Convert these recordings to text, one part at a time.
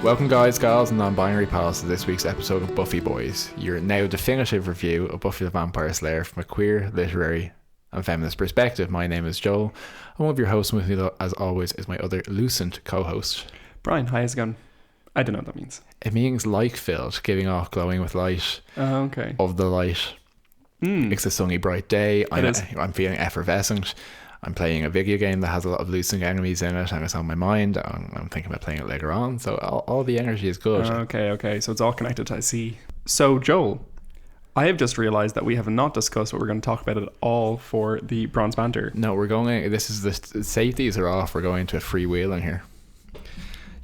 Welcome guys, gals and non-binary pals to this week's episode of Buffy Boys, your now definitive review of Buffy the Vampire Slayer from a queer, literary and feminist perspective. My name is Joel, and one of your hosts with me as always is my other lucent co-host, Brian. Hi, how's it going? I don't know what that means. It means light-filled, giving off glowing with light. Okay. Of the light. It's a sunny bright day. I'm feeling effervescent. I'm playing a video game that has a lot of lucent enemies in it, and it's on my mind. I'm thinking about playing it later on, so all the energy is good. Okay, so it's all connected, I see. So, Joel, I have just realised that we have not discussed what we're going to talk about at all for the Bronze Banter. No, this is the safeties are off. We're going to a freewheeling here.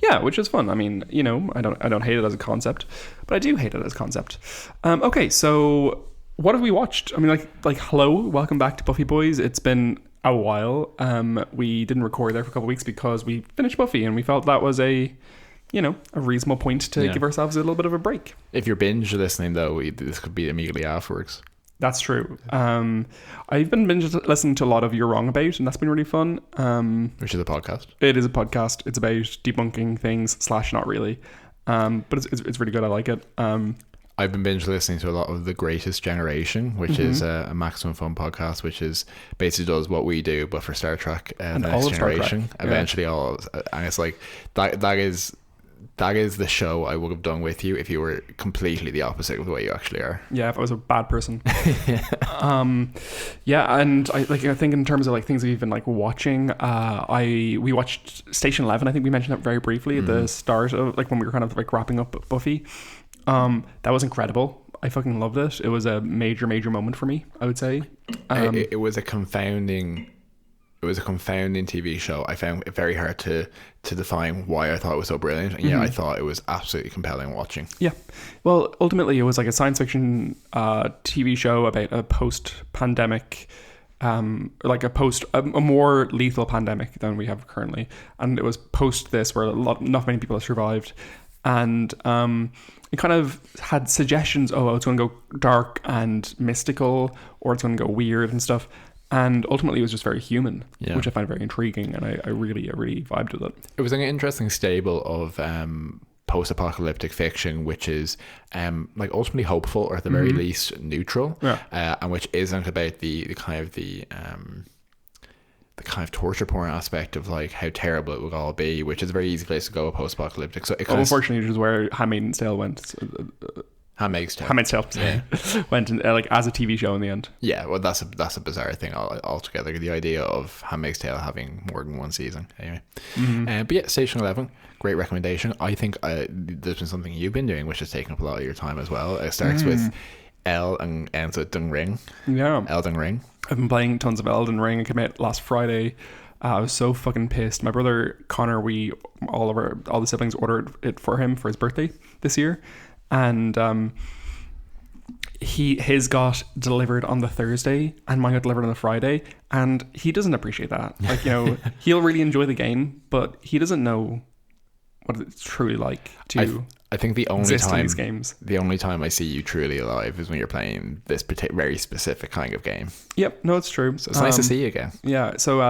Yeah, which is fun. I mean, you know, I don't hate it as a concept, but I do hate it as a concept. Okay, so what have we watched? I mean, like hello, welcome back to Buffy Boys. It's been a while. We didn't record there for a couple of weeks because we finished Buffy, and we felt that was a reasonable point to give ourselves a little bit of a break. If you're binge listening, though, this could be immediately afterwards. That's true. I've been binge listening to a lot of You're Wrong About, and that's been really fun. Which is a podcast. It is a podcast. It's about debunking things / not really. But it's really good. I like it. I've been binge listening to a lot of The Greatest Generation, which is a Maximum Fun podcast, which is basically does what we do, but for Star Trek and the Next Generation. Eventually, and it's like that is the show I would have done with you if you were completely the opposite of the way you actually are. Yeah, if I was a bad person. And I think in terms of like things we've been like watching, we watched Station 11. I think we mentioned that very briefly at the start of like when we were kind of like wrapping up Buffy. That was incredible. I fucking loved it. It was a major moment for me, I would say. It was a confounding TV show. I found it very hard to define why I thought it was so brilliant. And I thought it was absolutely compelling watching. Yeah. Well, ultimately it was like a science fiction TV show about a post-pandemic, a more lethal pandemic than we have currently. And it was post this where not many people have survived. And it kind of had suggestions, it's going to go dark and mystical, or it's going to go weird and stuff. And ultimately it was just very human, which I find very intriguing, and I really vibed with it. It was an interesting stable of post-apocalyptic fiction, which is like ultimately hopeful, or at the very least neutral, and which isn't about the kind of torture porn aspect of like how terrible it would all be, which is a very easy place to go post-apocalyptic. So unfortunately, which is where Handmaid's Tale went. Handmaid's Tale went in, like as a TV show in the end. Yeah, well, that's a bizarre thing altogether. The idea of Handmaid's Tale having more than one season. Anyway, but yeah, Station 11, great recommendation. I think there's been something you've been doing which has taken up a lot of your time as well. It starts with L and ends with Elden Ring. Yeah, Elden Ring. I've been playing tons of Elden Ring. It came out last Friday. I was so fucking pissed. My brother Connor, all the siblings ordered it for him for his birthday this year, and his got delivered on the Thursday and mine got delivered on the Friday, and he doesn't appreciate that. Like, he'll really enjoy the game, but he doesn't know what it's truly like to I think the only exist in these games. The only time I see you truly alive is when you're playing this very specific kind of game. Yep, no, it's true. So it's nice to see you again. Yeah, so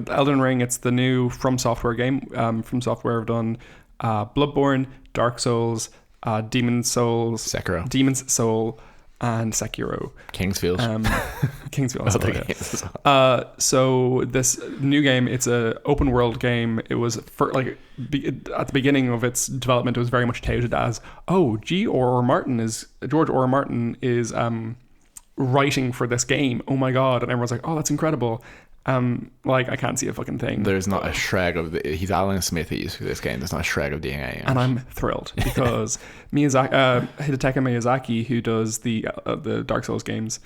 Elden Ring, it's the new From Software game. From Software have done Bloodborne, Dark Souls, Demon's Soul, and Sekiro. Kingsfield. So this new game, it's a open world game. It was at the beginning of its development, it was very much touted as, George R. R. Martin is writing for this game. Oh my god! And everyone's like, that's incredible. I can't see a fucking thing. There's not a shred of he's Alan Smithies for this game. There's not a shred of DNA. And I'm thrilled because Hidetaka Miyazaki, who does the Dark Souls games,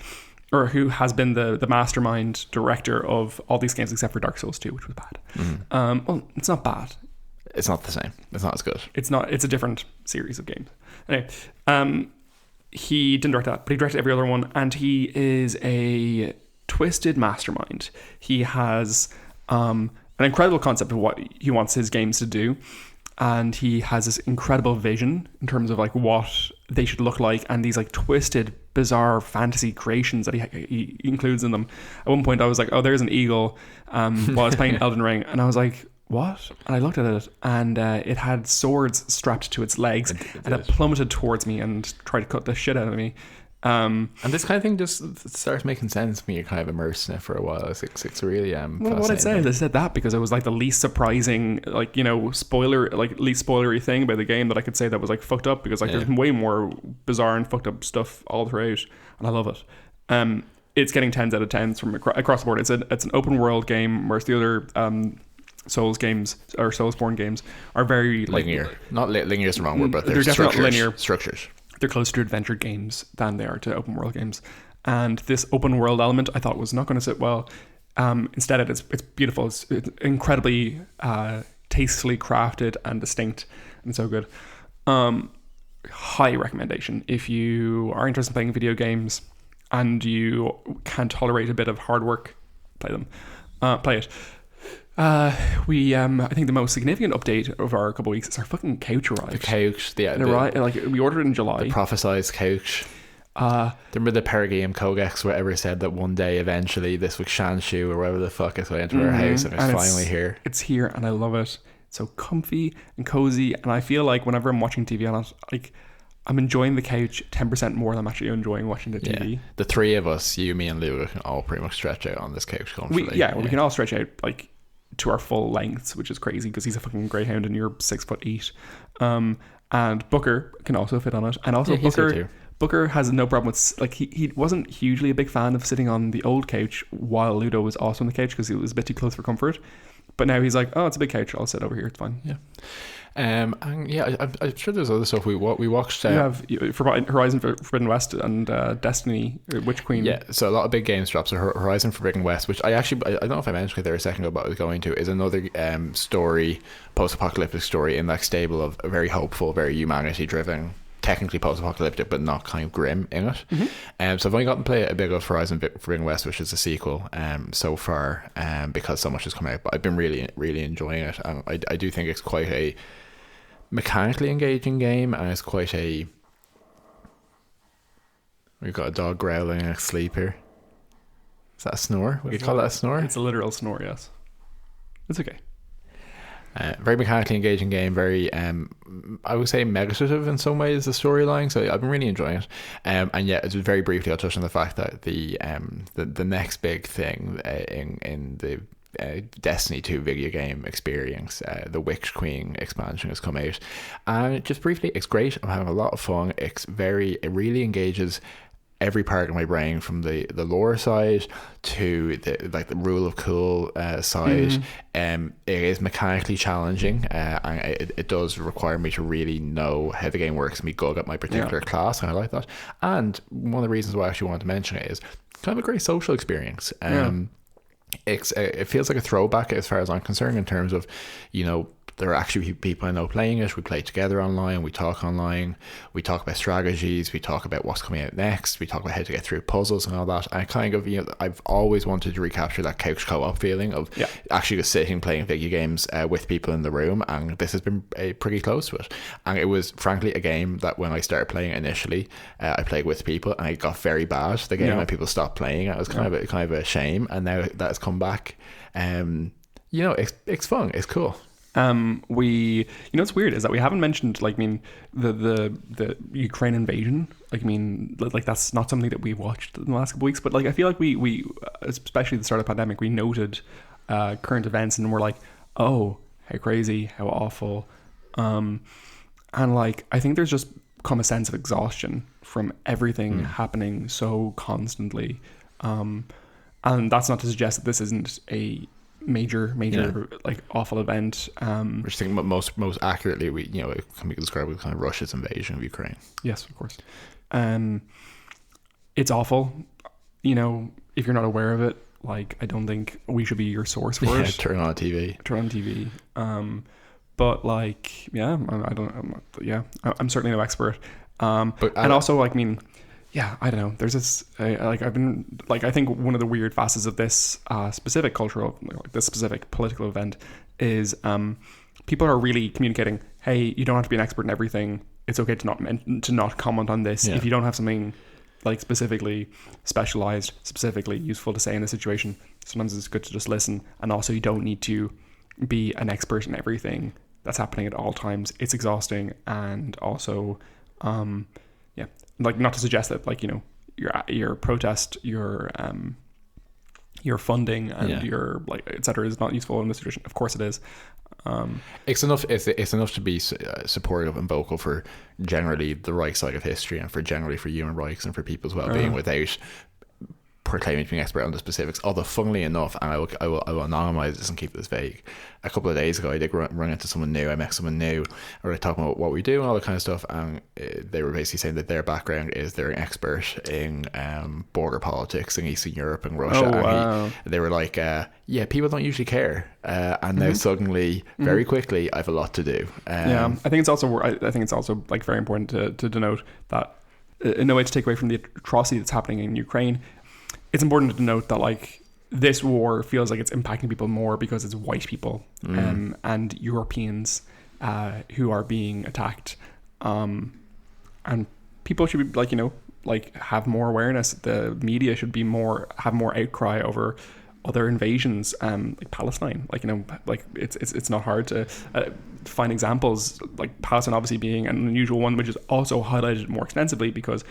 or who has been the mastermind director of all these games except for Dark Souls 2, which was bad. Well, it's not bad. It's not the same. It's not as good. It's not. It's a different series of games. Anyway, he didn't direct that, but he directed every other one, and he is a twisted mastermind. He has an incredible concept of what he wants his games to do, and he has this incredible vision in terms of like what they should look like, and these like twisted, bizarre fantasy creations that he includes in them. At one point I was like, there's an eagle while I was playing Elden Ring, and I was like, what? And I looked at it, and it had swords strapped to its legs, and it plummeted towards me and tried to cut the shit out of me. And this kind of thing just starts making sense when you're kind of immersed in it for a while. It's really well, what I'd say is I said that because it was like the least surprising, like, you know, least spoilery thing about the game that I could say that was like fucked up, because like there's way more bizarre and fucked up stuff all throughout, and I love it. It's getting 10s out of 10s from across the board. It's an open world game, whereas the other Souls games or Soulsborne games are very linear. Not linear is the wrong word, but they're definitely not linear structures. They're closer to adventure games than they are to open world games, and this open world element I thought was not going to sit well. Instead, it's beautiful. It's incredibly tastefully crafted and distinct, and so good. High recommendation if you are interested in playing video games and you can tolerate a bit of hard work. Play them. Play it. I think the most significant update of our couple of weeks is our fucking couch arrived. The couch, like we ordered it in July. The prophesized couch. Remember the Perigame Codex, whatever said that one day eventually this was Shanshu or whatever the fuck is going into our house, and it's finally here. It's here, and I love it. It's so comfy and cozy, and I feel like whenever I'm watching TV on it, like I'm enjoying the couch 10% more than I'm actually enjoying watching the TV. Yeah. The three of us, you, me, and Luca, can all pretty much stretch out on this couch comfortably. We can all stretch out like to our full lengths, which is crazy because he's a fucking greyhound and you're 6'8". And Booker can also fit on it, and also Booker has no problem with, like, he wasn't hugely a big fan of sitting on the old couch while Ludo was also on the couch because it was a bit too close for comfort. But now he's like, oh, it's a big couch, I'll sit over here, it's fine. Yeah. And yeah, I'm sure there's other stuff we watched. You have Horizon Forbidden West and Destiny, Witch Queen. Yeah, so a lot of big games drops. So Horizon Forbidden West, which I don't know if I mentioned it there a second ago, but I was going to, is another story, post-apocalyptic story in that stable of a very hopeful, very humanity-driven, technically post-apocalyptic, but not kind of grim in it. Mm-hmm. So I've only gotten to play a bit of Horizon Forbidden West, which is a sequel so far, because so much has come out. But I've been really, really enjoying it, and I do think it's quite a mechanically engaging game, and it's quite a... We've got a dog growling in its sleep here. Is that a snore? Would you call that a snore? It's a literal snore, yes. It's okay. Very mechanically engaging game, very I would say meditative in some ways, the storyline, so I've been really enjoying it. And yeah, just very briefly I'll touch on the fact that the next big thing in the Destiny 2 video game experience, the Witch Queen expansion has come out, and just briefly, it's great. I'm having a lot of fun. It really engages every part of my brain, from the lore side to the rule of cool side. It is mechanically challenging, and it does require me to really know how the game works and be good at my particular class, and I like that. And one of the reasons why I actually want to mention it is kind of a great social experience. It feels like a throwback as far as I'm concerned, in terms of, you know, there are actually people I know playing it. We play together online, we talk about strategies, we talk about what's coming out next, we talk about how to get through puzzles and all that. And I kind of, you know, I've always wanted to recapture that couch co-op feeling of actually just sitting playing video games with people in the room, and this has been pretty close to it. And it was frankly a game that when I started playing initially, I played with people, and it got very bad, the game, when people stopped playing. It was kind of a shame, and now that has come back. You know, it's fun, it's cool. What's weird is that we haven't mentioned, like, I mean, the Ukraine invasion. Like, I mean, like, that's not something that we watched in the last couple of weeks, but like, I feel like we especially at the start of the pandemic, we noted current events, and we're like, oh, how crazy, how awful. And like, I think there's just come a sense of exhaustion from everything happening so constantly. And that's not to suggest that this isn't a major like awful event. Which I think most accurately, it can be described as kind of Russia's invasion of Ukraine. Yes, of course. It's awful. You know, if you're not aware of it, like, I don't think we should be your source for it. Turn on TV. But like, I'm certainly no expert. And also, like, I mean, yeah, I don't know. There's this, I think one of the weird facets of this specific cultural, like this specific political event is people are really communicating, hey, you don't have to be an expert in everything. It's okay to not comment on this. If you don't have something like specifically specialized, specifically useful to say in a situation, sometimes it's good to just listen. And also, you don't need to be an expert in everything that's happening at all times. It's exhausting, and also, like, not to suggest that, like, you know, your protest, your funding and your, like, etc. is not useful in this situation. Of course it is. It's enough to be supportive and vocal for generally the right side of history and for human rights and for people's well-being without proclaiming to be an expert on the specifics. Although, funnily enough, and I will anonymize this and keep this vague, a couple of days ago I did run into someone new. I met someone new, or like talking about what we do and all that kind of stuff, and they were basically saying that their background is they're an expert in border politics in Eastern Europe and Russia. And they were like, people don't usually care, and now suddenly, very quickly, I have a lot to do. I think it's also like very important to denote that, in no way to take away from the atrocity that's happening in Ukraine, it's important to note that, like, this war feels like it's impacting people more because it's white people and Europeans who are being attacked, and people should be, like, you know, like, have more awareness. The media should be have more outcry over other invasions, like Palestine. Like, you know, like, it's not hard to find examples, like Palestine obviously being an unusual one, which is also highlighted more extensively because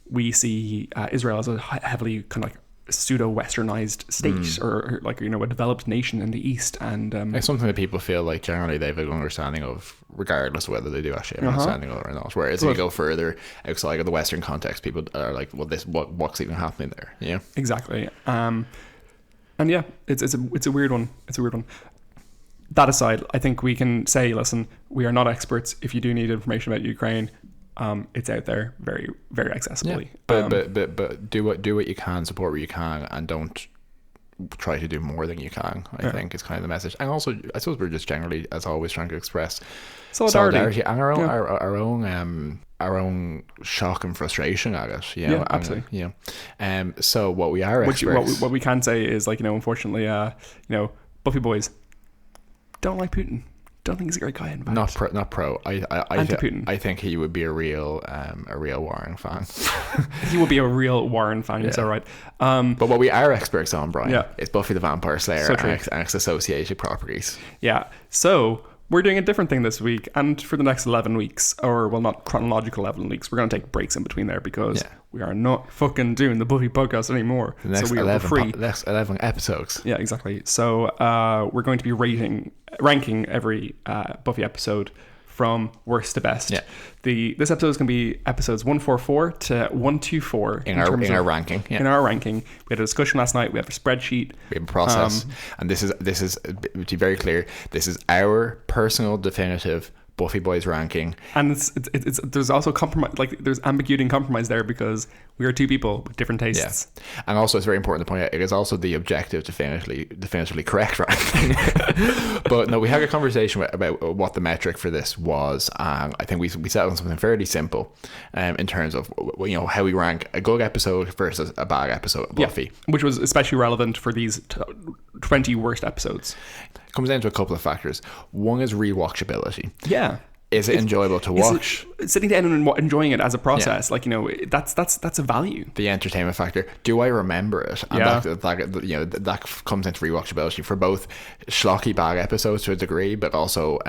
we see Israel as a heavily kind of like pseudo-westernized state, or like, you know, a developed nation in the East, and it's something that people feel like generally they have an understanding of, regardless of whether they do actually have an understanding of it or not. Whereas if you go further outside of the Western context, people are like, well, what's even happening there? Yeah, exactly. And yeah, it's a weird one. It's a weird one. That aside, I think we can say, listen, we are not experts. If you do need information about Ukraine, it's out there very, very accessibly. Yeah. But do what you can, support what you can, and don't try to do more than you can. I think is kind of the message. And also, I suppose we're just generally, as always, trying to express solidarity and our own shock and frustration at it. You know? Absolutely. So what we are experts, what we can say is, like, you know, unfortunately, you know, Buffy Boys don't like Putin. Don't think he's a great guy. In fact. Not pro. Anti-Putin. I think he would be a real Warren fan. He would be a real Warren fan. It's all right. But what we are experts on, Brian, is Buffy the Vampire Slayer and its associated properties. Yeah. So we're doing a different thing this week, and for the next 11 weeks, or, well, not chronological 11 weeks, we're going to take breaks in between there because we are not fucking doing the Buffy podcast anymore. The next 11 episodes. Yeah, exactly. So we're going to be ranking every Buffy episode from worst to best. Yeah. This episode is going to be episodes 144 to 124 in our ranking. Yeah. In our ranking, we had a discussion last night. We have a spreadsheet. We have a process, and this is to be very clear. This is our personal definitive Buffy Boys ranking, and it's there's also compromise, like there's ambiguity and compromise there because we are two people with different tastes. Yeah. And also it's very important to point out it is also the objective definitively correct ranking. But no, we had a conversation about what the metric for this was, and I think we settled on something fairly simple in terms of, you know, how we rank a good episode versus a bad episode of Buffy, which was especially relevant for these 20 worst episodes. It comes down to a couple of factors. One is rewatchability. Yeah. Is it enjoyable to watch? Sitting down and enjoying it as a process, like, you know, that's a value. The entertainment factor. Do I remember it? And that comes into rewatchability for both schlocky bad episodes to a degree, but also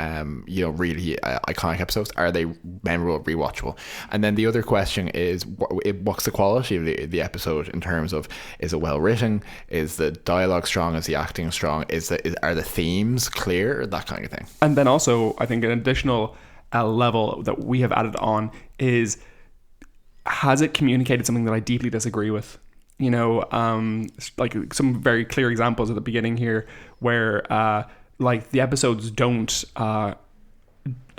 you know, really iconic episodes. Are they memorable, rewatchable? And then the other question is, what's the quality of the episode in terms of, is it well written? Is the dialogue strong? Is the acting strong? Are the themes clear? That kind of thing. And then also, I think an additional level that we have added on is, has it communicated something that I deeply disagree with? You know, like some very clear examples at the beginning here where like the episodes don't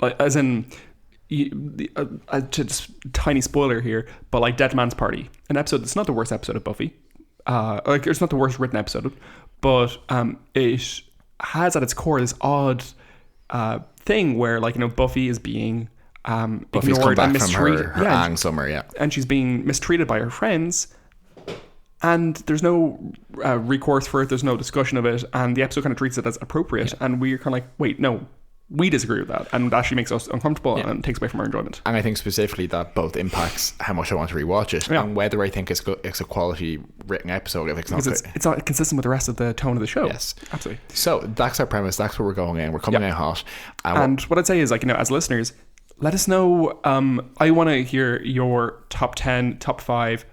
as in just tiny spoiler here, but like Dead Man's Party, an episode that's not the worst episode of Buffy, like it's not the worst written episode, but it has at its core this odd thing where, like, you know, Buffy is being ignored and mistreated. Her summer, and she's being mistreated by her friends, and there's no recourse for it. There's no discussion of it, and the episode kind of treats it as appropriate. And we're kind of like, wait, no, we disagree with that, and it actually makes us uncomfortable and takes away from our enjoyment. And I think specifically that both impacts how much I want to rewatch it and whether I think it's a quality written episode. If it's not consistent with the rest of the tone of the show. Yes, absolutely. So that's our premise. That's where we're going in. We're coming in hot. And what I'd say is, like, as listeners, let us know. I want to hear your top 10, top 5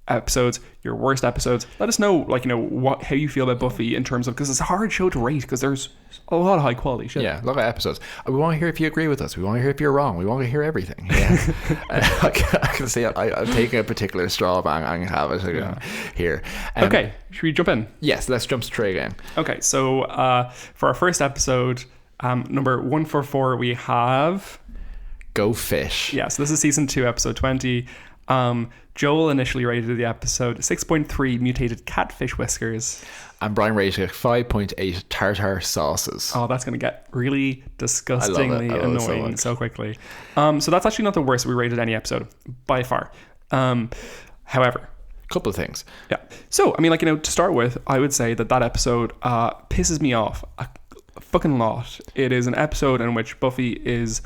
episodes, your worst episodes. Let us know, like, how you feel about Buffy in terms of, because it's a hard show to rate because there's a lot of high quality shit. Yeah, a lot of episodes. We want to hear if you agree with us. We want to hear if you're wrong. We want to hear everything. Yeah. I can see it. I'm taking a particular straw and have it here. Okay, should we jump in? Yes, let's jump straight in. Okay, so for our first episode, number 144, we have Go Fish. Yes, this is season 2, episode 20. Joel initially rated the episode 6.3 mutated catfish whiskers. And Brian rated it 5.8 tartar sauces. Oh, that's going to get really disgustingly annoying so quickly. So that's actually not the worst we rated any episode by far. However, couple of things. Yeah. So, I mean, like, to start with, I would say that episode pisses me off a fucking lot. It is an episode in which Buffy is...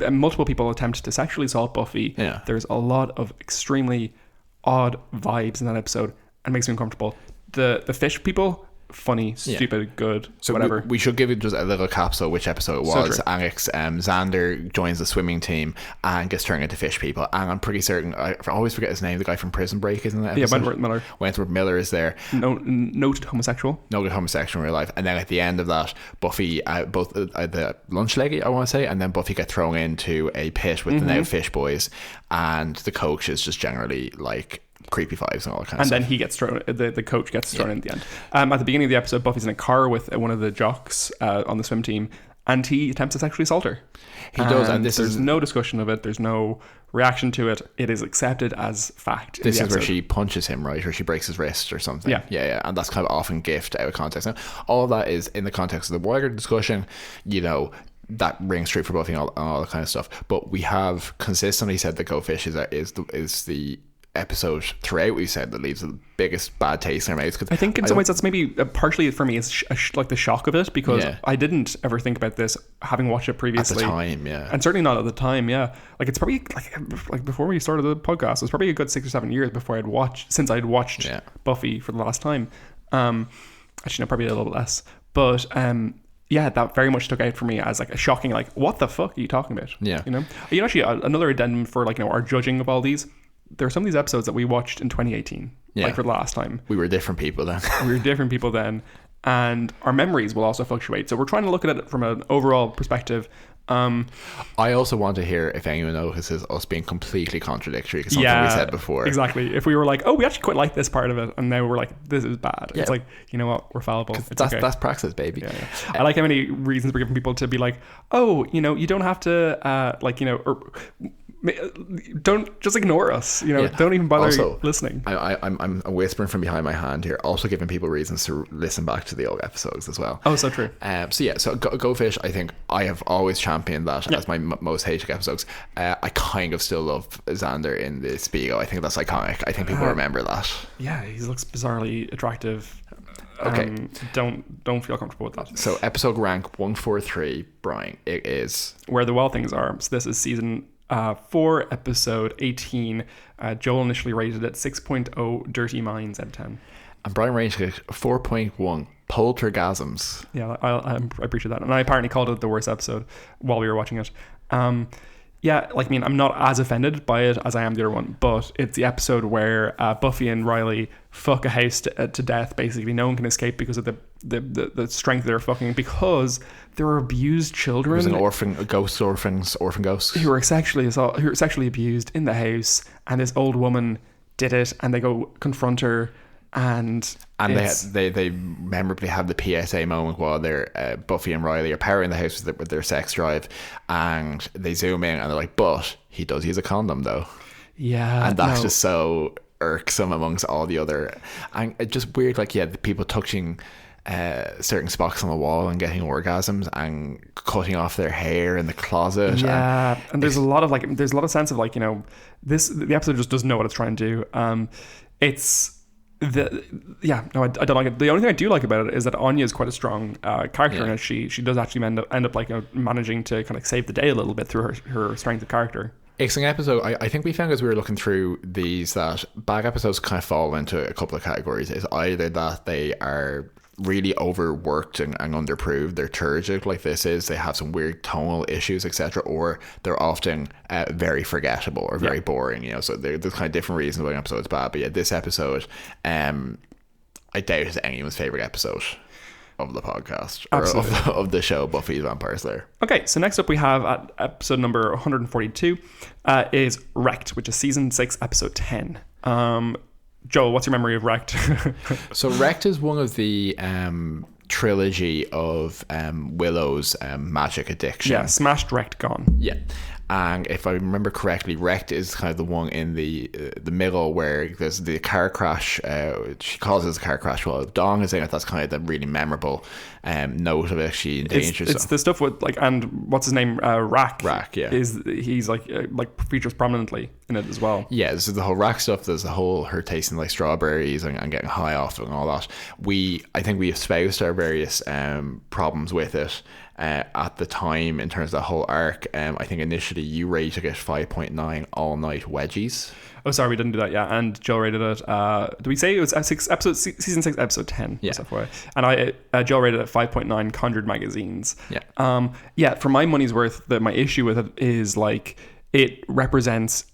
multiple people attempt to sexually assault Buffy. Yeah. There's a lot of extremely odd vibes in that episode and it makes me uncomfortable. The fish people, funny, stupid, good, so whatever. We should give it just a little capsule which episode it was. Alex, Xander joins the swimming team and gets turned into fish people, and I'm pretty certain, I always forget his name, the guy from Prison Break, isn't it? Yeah, Wentworth Miller. Wentworth Miller is there. Noted homosexual in real life. And then at the end of that, Buffy, both the lunch lady, I want to say, and then Buffy get thrown into a pit with the now Fish Boys, and the coach is just generally like creepy vibes and all that kind of stuff. And then he gets thrown, the coach gets thrown in the end. At the beginning of the episode, Buffy's in a car with one of the jocks on the swim team, and he attempts to sexually assault her. He does, and there's no discussion of it, there's no reaction to it, it is accepted as fact. This is where she punches him, right? Or she breaks his wrist or something. Yeah. And that's kind of often gift out of context. Now, all of that is in the context of the wider discussion, that rings true for Buffy and all that kind of stuff. But we have consistently said that Go Fish is the episode throughout we said that leaves the biggest bad taste in our mouths. I think in some ways that's maybe partially for me it's like the shock of it, because I didn't ever think about this having watched it previously at the time, and certainly not at the time. Like, it's probably like before we started the podcast, it was probably a good 6 or 7 years before I'd watched Buffy for the last time. Actually no, probably a little less, but that very much stuck out for me as like a shocking, like, what the fuck are you talking about? Actually another addendum for like our judging of all these. There are some of these episodes that we watched in 2018, like for the last time. We were different people then. And our memories will also fluctuate. So we're trying to look at it from an overall perspective. I also want to hear if anyone notices us being completely contradictory, because something we said before. Exactly. If we were like, oh, we actually quite like this part of it, and now we're like, this is bad. It's like, you know what, we're fallible. It's okay. That's praxis, baby. I like how many reasons we're giving people to be like, oh, you don't have to don't just ignore us, don't even bother also, listening. I'm whispering from behind my hand here, also giving people reasons to listen back to the old episodes as well. Oh, so true. So Go Fish, I think I have always championed that as my most hated episodes. I kind of still love Xander in the Speedo. I think that's iconic. I think people remember that. Yeah, he looks bizarrely attractive. Okay. Don't feel comfortable with that. So episode rank 143, Brian, it is Where the Wild Things Are. So this is season 4, episode 18. Joel initially rated it 6.0 Dirty Minds out of 10. And Brian rated it 4.1 Poltergasms. Yeah, I appreciate that. And I apparently called it the worst episode while we were watching it. I'm not as offended by it as I am the other one, but it's the episode where Buffy and Riley fuck a house to death. Basically, no one can escape because of the strength they're fucking, because there are abused children. There's orphan ghosts who were sexually abused in the house, and this old woman did it, and they go confront her. And they memorably have the PSA moment while they're Buffy and Riley are powering the house with their sex drive, and they zoom in and they're like, but he does use a condom though. Yeah. And that's just so irksome amongst all the other, and it's just weird, like, the people touching certain spots on the wall and getting orgasms and cutting off their hair in the closet. And there's a lot of sense of the episode just doesn't know what it's trying to do. I don't like it. The only thing I do like about it is that Anya is quite a strong character, and she does actually end up like managing to kind of save the day a little bit through her strength of character. It's an episode, I think we found as we were looking through these that back episodes kind of fall into a couple of categories. It's either that they are really overworked and underproved, they're turgid like this is, they have some weird tonal issues, etc., or they're often very forgettable or very boring, you know. So there's kind of different reasons why an episode's bad. But yeah, this episode, I doubt it's anyone's favorite episode of the podcast or of the show Buffy the Vampire Slayer. Okay, so next up we have at episode number 142 is Wrecked, which is season 6 episode 10. Joel, what's your memory of Wrecked? So Wrecked is one of the trilogy of Willow's magic addiction. Yeah, smashed, wrecked, gone. Yeah. And if I remember correctly, Wrecked is kind of the one in the middle where there's the car crash. She causes a car crash while Dawn is in it. That's kind of the really memorable note of it. She endangers. It's the stuff with like, and what's his name? Rack. Rack, yeah. He's like features prominently in it as well. Yeah, this is the whole Rack stuff. There's the whole her tasting like strawberries and getting high off it and all that. I think we espoused our various problems with it. At the time, in terms of the whole arc, I think initially you rated it 5.9 all night wedgies. Oh, sorry, we didn't do that. Yeah, and Joe rated it. Did we say it was season 6, episode 10? Yeah. And Joe rated it 5.9 conjured magazines. Yeah. Yeah. For my money's worth, my issue with it is like it represents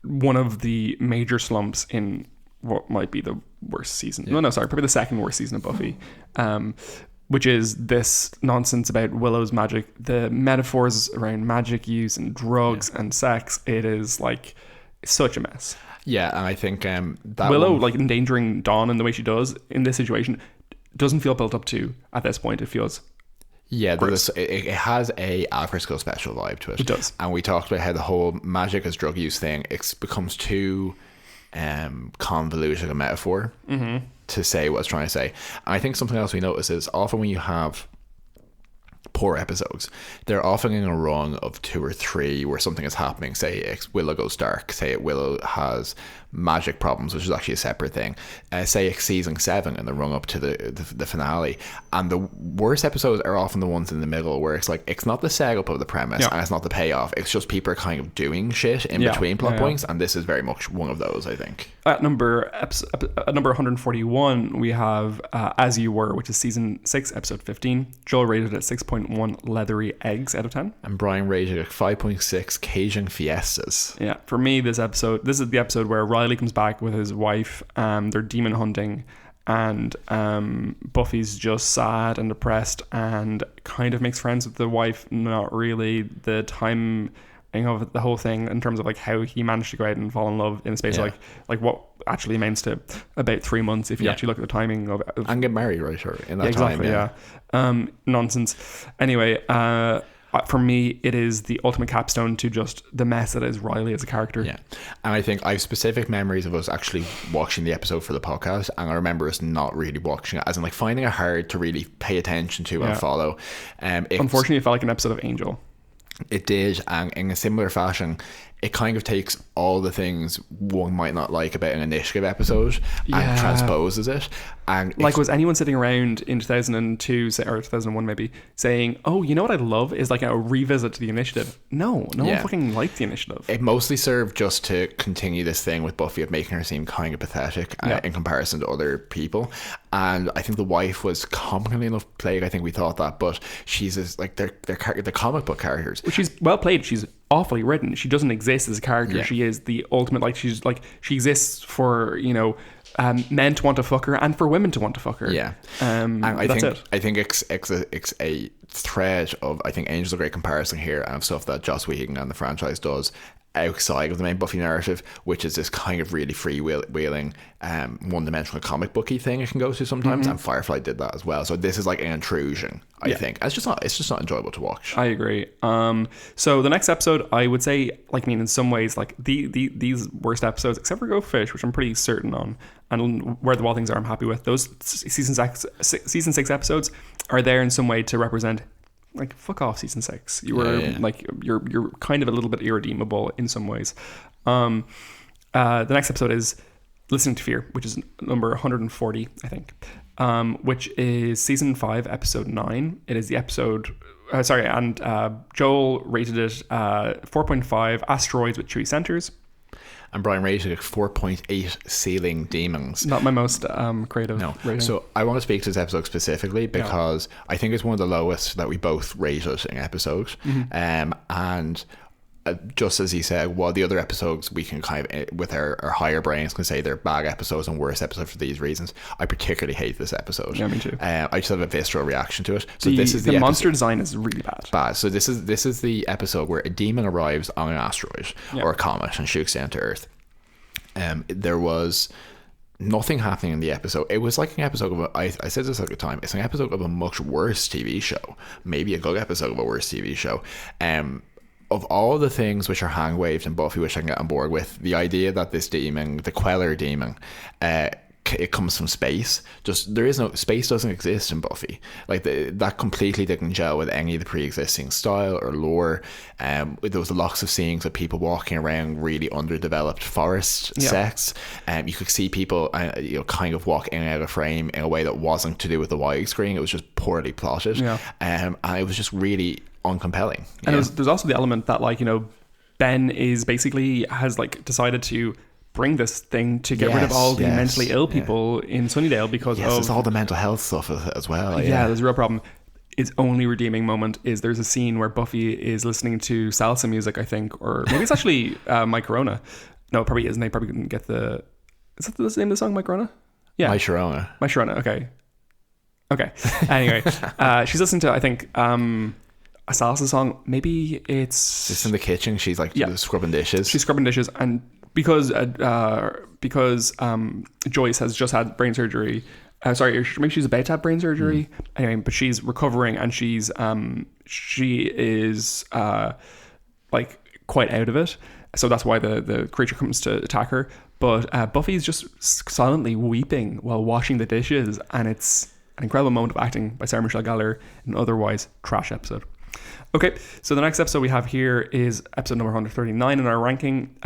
one of the major slumps in what might be the worst season. Yeah. No, sorry, probably the second worst season of Buffy. Which is this nonsense about Willow's magic, the metaphors around magic use and drugs and sex. It is like such a mess. Yeah, and I think that Willow, like endangering Dawn in the way she does in this situation, doesn't feel built up to at this point. It feels it has a after school special vibe to it. It does, and we talked about how the whole magic as drug use thing becomes too convoluted a metaphor. Mm-hmm. To say what I was trying to say. And I think something else we notice is often when you have poor episodes, they're often in a run of 2 or 3 where something is happening. Say Willow goes dark, say Willow has magic problems, which is actually a separate thing. Say it's season 7 and the run up to the finale, and the worst episodes are often the ones in the middle where it's like it's not the setup of the premise and it's not the payoff, it's just people are kind of doing shit in between plot points, and this is very much one of those, I think. At number 141 we have As You Were, which is season 6 episode 15. Joel rated it at 6.1 leathery eggs out of 10, and Brian rated it 5.6 Cajun fiestas. Yeah, for me this is the episode where Riley comes back with his wife. They're demon hunting, and Buffy's just sad and depressed and kind of makes friends with the wife. Not really. The time of the whole thing in terms of like how he managed to go out and fall in love in the space of like what actually amounts to about 3 months if you actually look at the timing of and get married right in that time. Nonsense. Anyway, for me, it is the ultimate capstone to just the mess that is Riley as a character. Yeah. And I think I have specific memories of us actually watching the episode for the podcast, and I remember us not really watching it, as in like finding it hard to really pay attention to and follow. Unfortunately, it felt like an episode of Angel. It did, and in a similar fashion, it kind of takes all the things one might not like about an initiative episode and transposes it. And like, was anyone sitting around in 2002 or 2001 maybe saying, oh, you know what I'd love is like a revisit to the initiative? No one fucking liked the initiative. It mostly served just to continue this thing with Buffy of making her seem kind of pathetic in comparison to other people. And I think the wife was comically enough played. I think we thought that, but she's like they're comic book characters. Well, she's well played. She's awfully written. She doesn't exist as a character. Yeah. She is the ultimate. Like she exists for men to want to fuck her and for women to want to fuck her. Yeah, and I think it's a thread of, I think Angel's a great comparison here, and of stuff that Joss Whedon and the franchise does outside of the main Buffy narrative, which is this kind of really freewheeling one-dimensional comic booky thing it can go to sometimes, and Firefly did that as well. So this is like an intrusion, I think. It's just not enjoyable to watch. I agree. So the next episode, I would say, in some ways, like these worst episodes, except for Go Fish, which I'm pretty certain on, and Where the Wild Things Are, I'm happy with. Those season 6 episodes are there in some way to represent, like, fuck off season 6. You were like you're kind of a little bit irredeemable in some ways. The next episode is Listening to Fear, which is number 140, I think, which is season 5, episode 9. It is the episode... and Joel rated it 4.5 asteroids with chewy centers. And Brian rated it 4.8 ceiling demons. Not my most creative rating. So I want to speak to this episode specifically because I think it's one of the lowest that we both rated in episodes. And just as he said, while the other episodes we can kind of, with our higher brains, can say they're bad episodes and worse episodes for these reasons, I particularly hate this episode. Yeah, me too. I just have a visceral reaction to it. So this is the monster design is really bad. So this is the episode where a demon arrives on an asteroid or a comet and shoots down to Earth. There was nothing happening in the episode. It was like an episode of I said this at the time, it's an episode of a much worse TV show, maybe a good episode of a worse TV show. Of all the things which are hand-waved in Buffy, which I can get on board with, the idea that this demon, the Queller demon, it comes from space. Just there is no space, doesn't exist in Buffy. Like that completely didn't gel with any of the pre-existing style or lore. There was lots of scenes of people walking around really underdeveloped forest sets. You could see people, kind of walk in and out of frame in a way that wasn't to do with the widescreen. It was just poorly plotted, and it was just really uncompelling. And there's also the element that Ben is basically has decided to bring this thing to get rid of all the mentally ill people in Sunnydale because of there's all the mental health stuff as well. There's a real problem. Its only redeeming moment is there's a scene where Buffy is listening to salsa music, I think, or maybe it's actually My Corona. No, it probably isn't. They probably didn't get the... Is that the name of the song, My Corona? Yeah. My Sharona. Okay. Anyway, she's listening to, I think, a salsa song. Maybe it's just in the kitchen. She's scrubbing dishes. She's scrubbing dishes, and because Joyce has just had brain surgery. Maybe she's about to have brain surgery. Anyway, but she's recovering, and she is quite out of it. So that's why the creature comes to attack her. But Buffy's just silently weeping while washing the dishes, and it's an incredible moment of acting by Sarah Michelle Gellar in an otherwise trash episode. Okay, so the next episode we have here is episode number 139 in our ranking.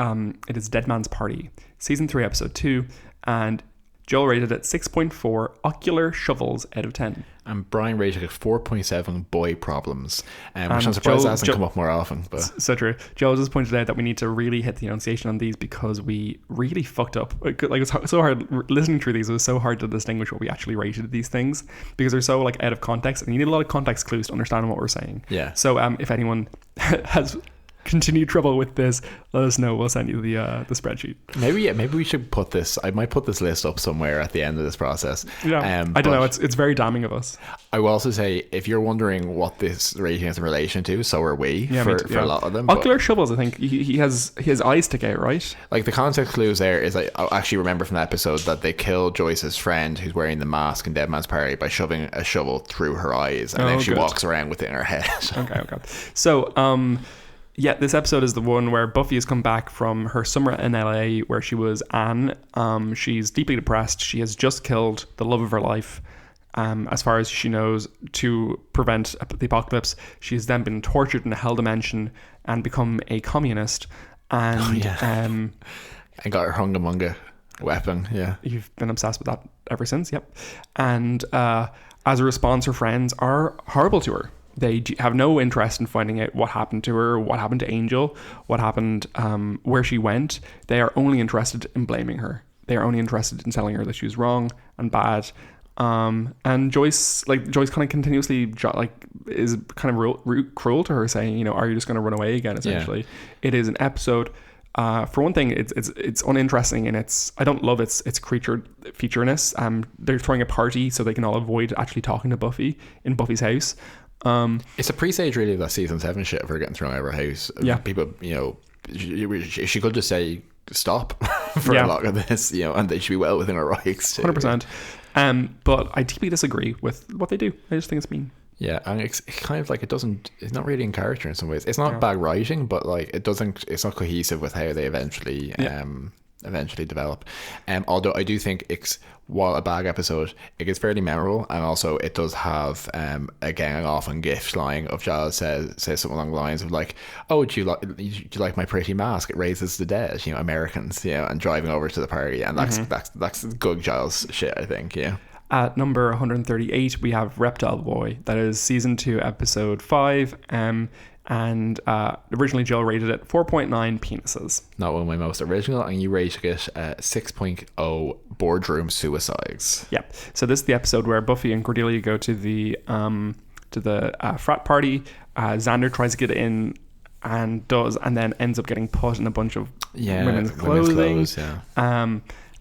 It is Dead Man's Party, season 3, episode 2, and Joel rated it 6.4 ocular shovels out of 10. And Brian rated it 4.7 boy problems, which I'm surprised hasn't come up more often. But so true. Joel just pointed out that we need to really hit the enunciation on these because we really fucked up. It's so hard listening through these. It was so hard to distinguish what we actually rated these things because they're so out of context, and you need a lot of context clues to understand what we're saying. Yeah. So if anyone has continued trouble with this, let us know. We'll send you the spreadsheet. Maybe we should put this. I might put this list up somewhere at the end of this process. Yeah, I don't know. It's very damning of us. I will also say, if you're wondering what this rating is in relation to, so are we. For a lot of them. Ocular shovels. I think he has his eyes stick out, right? Like the context clues there is I actually remember from the episode that they killed Joyce's friend who's wearing the mask in Dead Man's Party by shoving a shovel through her eyes, and then she walks around with it in her head. Okay. So this episode is the one where Buffy has come back from her summer in LA where she was Anne. She's deeply depressed. She has just killed the love of her life, as far as she knows, to prevent the apocalypse. She's then been tortured in a hell dimension and become a communist. And and got her hunga-munga weapon. Yeah. You've been obsessed with that ever since. Yep. And as a response, her friends are horrible to her. They have no interest in finding out what happened to her, what happened to Angel, what happened, where she went. They are only interested in blaming her. They are only interested in telling her that she was wrong and bad. And Joyce kind of continuously is kind of cruel to her, saying, are you just going to run away again? Essentially, It is an episode. For one thing, it's uninteresting, and I don't love its creature featureness. They're throwing a party so they can all avoid actually talking to Buffy in Buffy's house. It's a presage really of that season 7 shit of her getting thrown out of her house. Yeah. People, she could just say stop for a lot of this, and they should be well within her rights. 100%. But I deeply disagree with what they do. I just think it's mean. Yeah, and it's kind of it's not really in character in some ways. It's not bad writing, but it's not cohesive with how they eventually eventually develop. Although I do think it's, while a bad episode, it gets fairly memorable, and also it does have a gang off on gift line of Giles says something along the lines of like, "Oh, do you like my pretty mask? It raises the dead, you know, Americans, you know," and driving over to the party, and that's good Giles shit, I think. Yeah. At number 138, we have Reptile Boy. That is season 2, episode 5. And originally Jill rated it 4.9 penises. Not one of my most original, and you rated it 6.0 boardroom suicides. Yeah. So this is the episode where Buffy and Cordelia go to the frat party. Xander tries to get in and then ends up getting put in a bunch of women's clothing.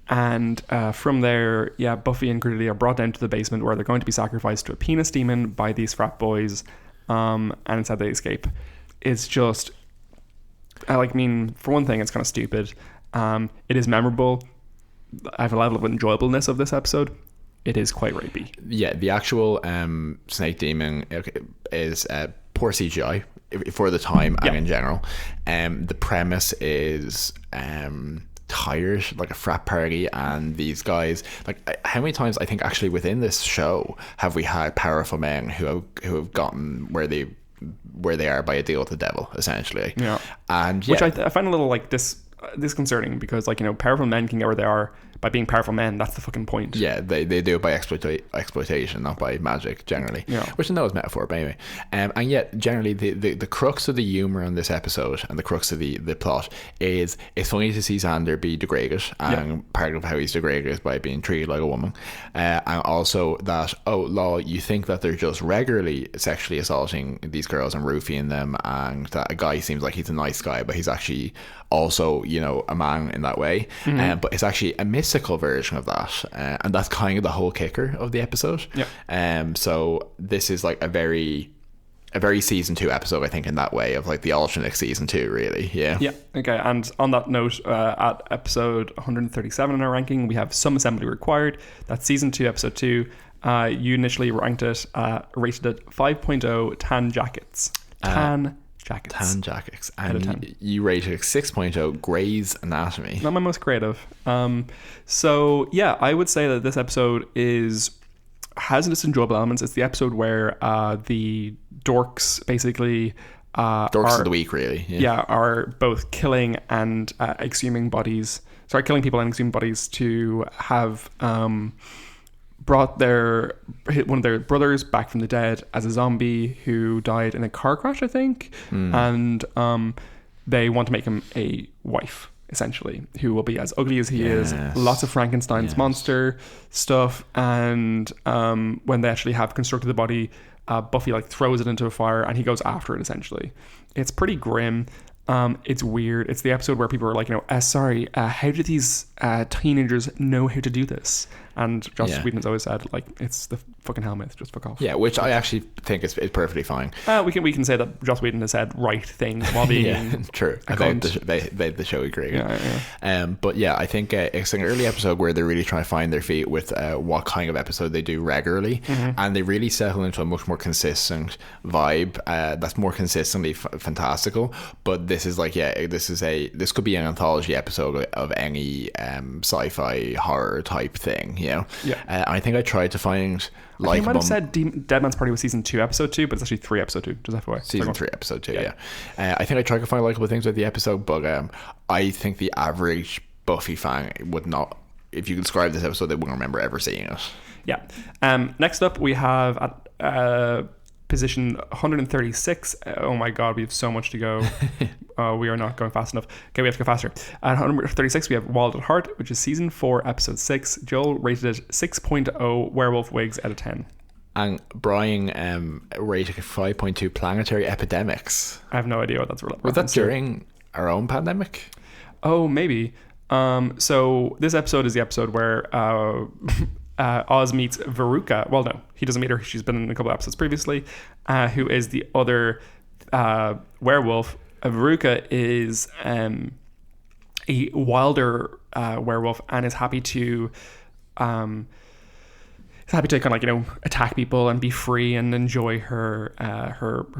And from there, Buffy and Cordelia are brought down to the basement where they're going to be sacrificed to a penis demon by these frat boys. And instead they escape. It's just, for one thing, it's kind of stupid. It is memorable. I have a level of enjoyableness of this episode. It is quite rapey. Yeah, the actual snake demon is poor CGI for the time and in general. The premise is tired, like a frat party, and these guys, like, how many times I think actually within this show have we had powerful men who have gotten where they are by a deal with the devil, essentially. Which I find a little like disconcerting, because, like, you know, powerful men can get where they are by being powerful men. That's the fucking point. Yeah, they do it by exploitation, not by magic, generally. Which I know is metaphor, but anyway. And yet, generally, the crux of the humour on this episode and the crux of the plot is, it's funny to see Xander be degraded, and part of how he's degraded is by being treated like a woman. And also that, you think that they're just regularly sexually assaulting these girls and roofing them, and that a guy seems like he's a nice guy, but he's actually also, you know, a man in that way. But it's actually a mystical version of that, and that's kind of the whole kicker of the episode. So this is like a very season 2 episode, I think, in that way, of like the alternate season 2, really. Okay. And on that note, at episode 137 in our ranking, we have Some Assembly Required. That's season 2, episode 2. You initially rated it 5.0 tan jackets. Tan jackets. And you rated 6.0 Grey's Anatomy. Not my most creative. So yeah, I would say that this episode has its enjoyable elements. It's the episode where the dorks basically dorks of the week, really. Are both killing and exhuming bodies. Killing people and exhuming bodies to have brought one of their brothers back from the dead as a zombie who died in a car crash, I think. And they want to make him a wife, essentially, who will be as ugly as he is. Lots of Frankenstein's monster stuff. And when they actually have constructed the body, Buffy like throws it into a fire and he goes after it, essentially. It's pretty grim. It's weird. It's the episode where people are like, you know, how do these teenagers know how to do this? And Joss Whedon has always said, like, it's the fucking helmet, just fuck off. Yeah, which I actually think is perfectly fine. We can say that Joss Whedon has said right things while being true. The show agree. But yeah, I think it's an early episode where they're really trying to find their feet with what kind of episode they do regularly, and they really settle into a much more consistent vibe that's more consistently fantastical. But this is like, this could be an anthology episode of any sci-fi horror type thing. I think I tried to find, like, I might have said Dead Man's Party was season 2, episode 2, but it's actually 3, episode 2. Just FYI. Season 3, episode 2. I think I tried to find likable things with the episode, but I think the average Buffy fan would not, if you describe this episode, they wouldn't remember ever seeing it. Next up, we have at position 136. Oh my god, we have so much to go. We are not going fast enough. Okay, we have to go faster. At 136, we have Wild at Heart, which is season 4, episode 6. Joel rated it 6.0 werewolf wigs out of 10. And Brian rated 5.2 planetary epidemics. I have no idea what that's related. Was that during our own pandemic? Oh, maybe. So this episode is the episode where Oz meets Veruca. Well, no, he doesn't meet her. She's been in a couple of episodes previously. Who is the other werewolf? Veruca is a wilder werewolf and is happy to kind of, like, you know, attack people and be free and enjoy her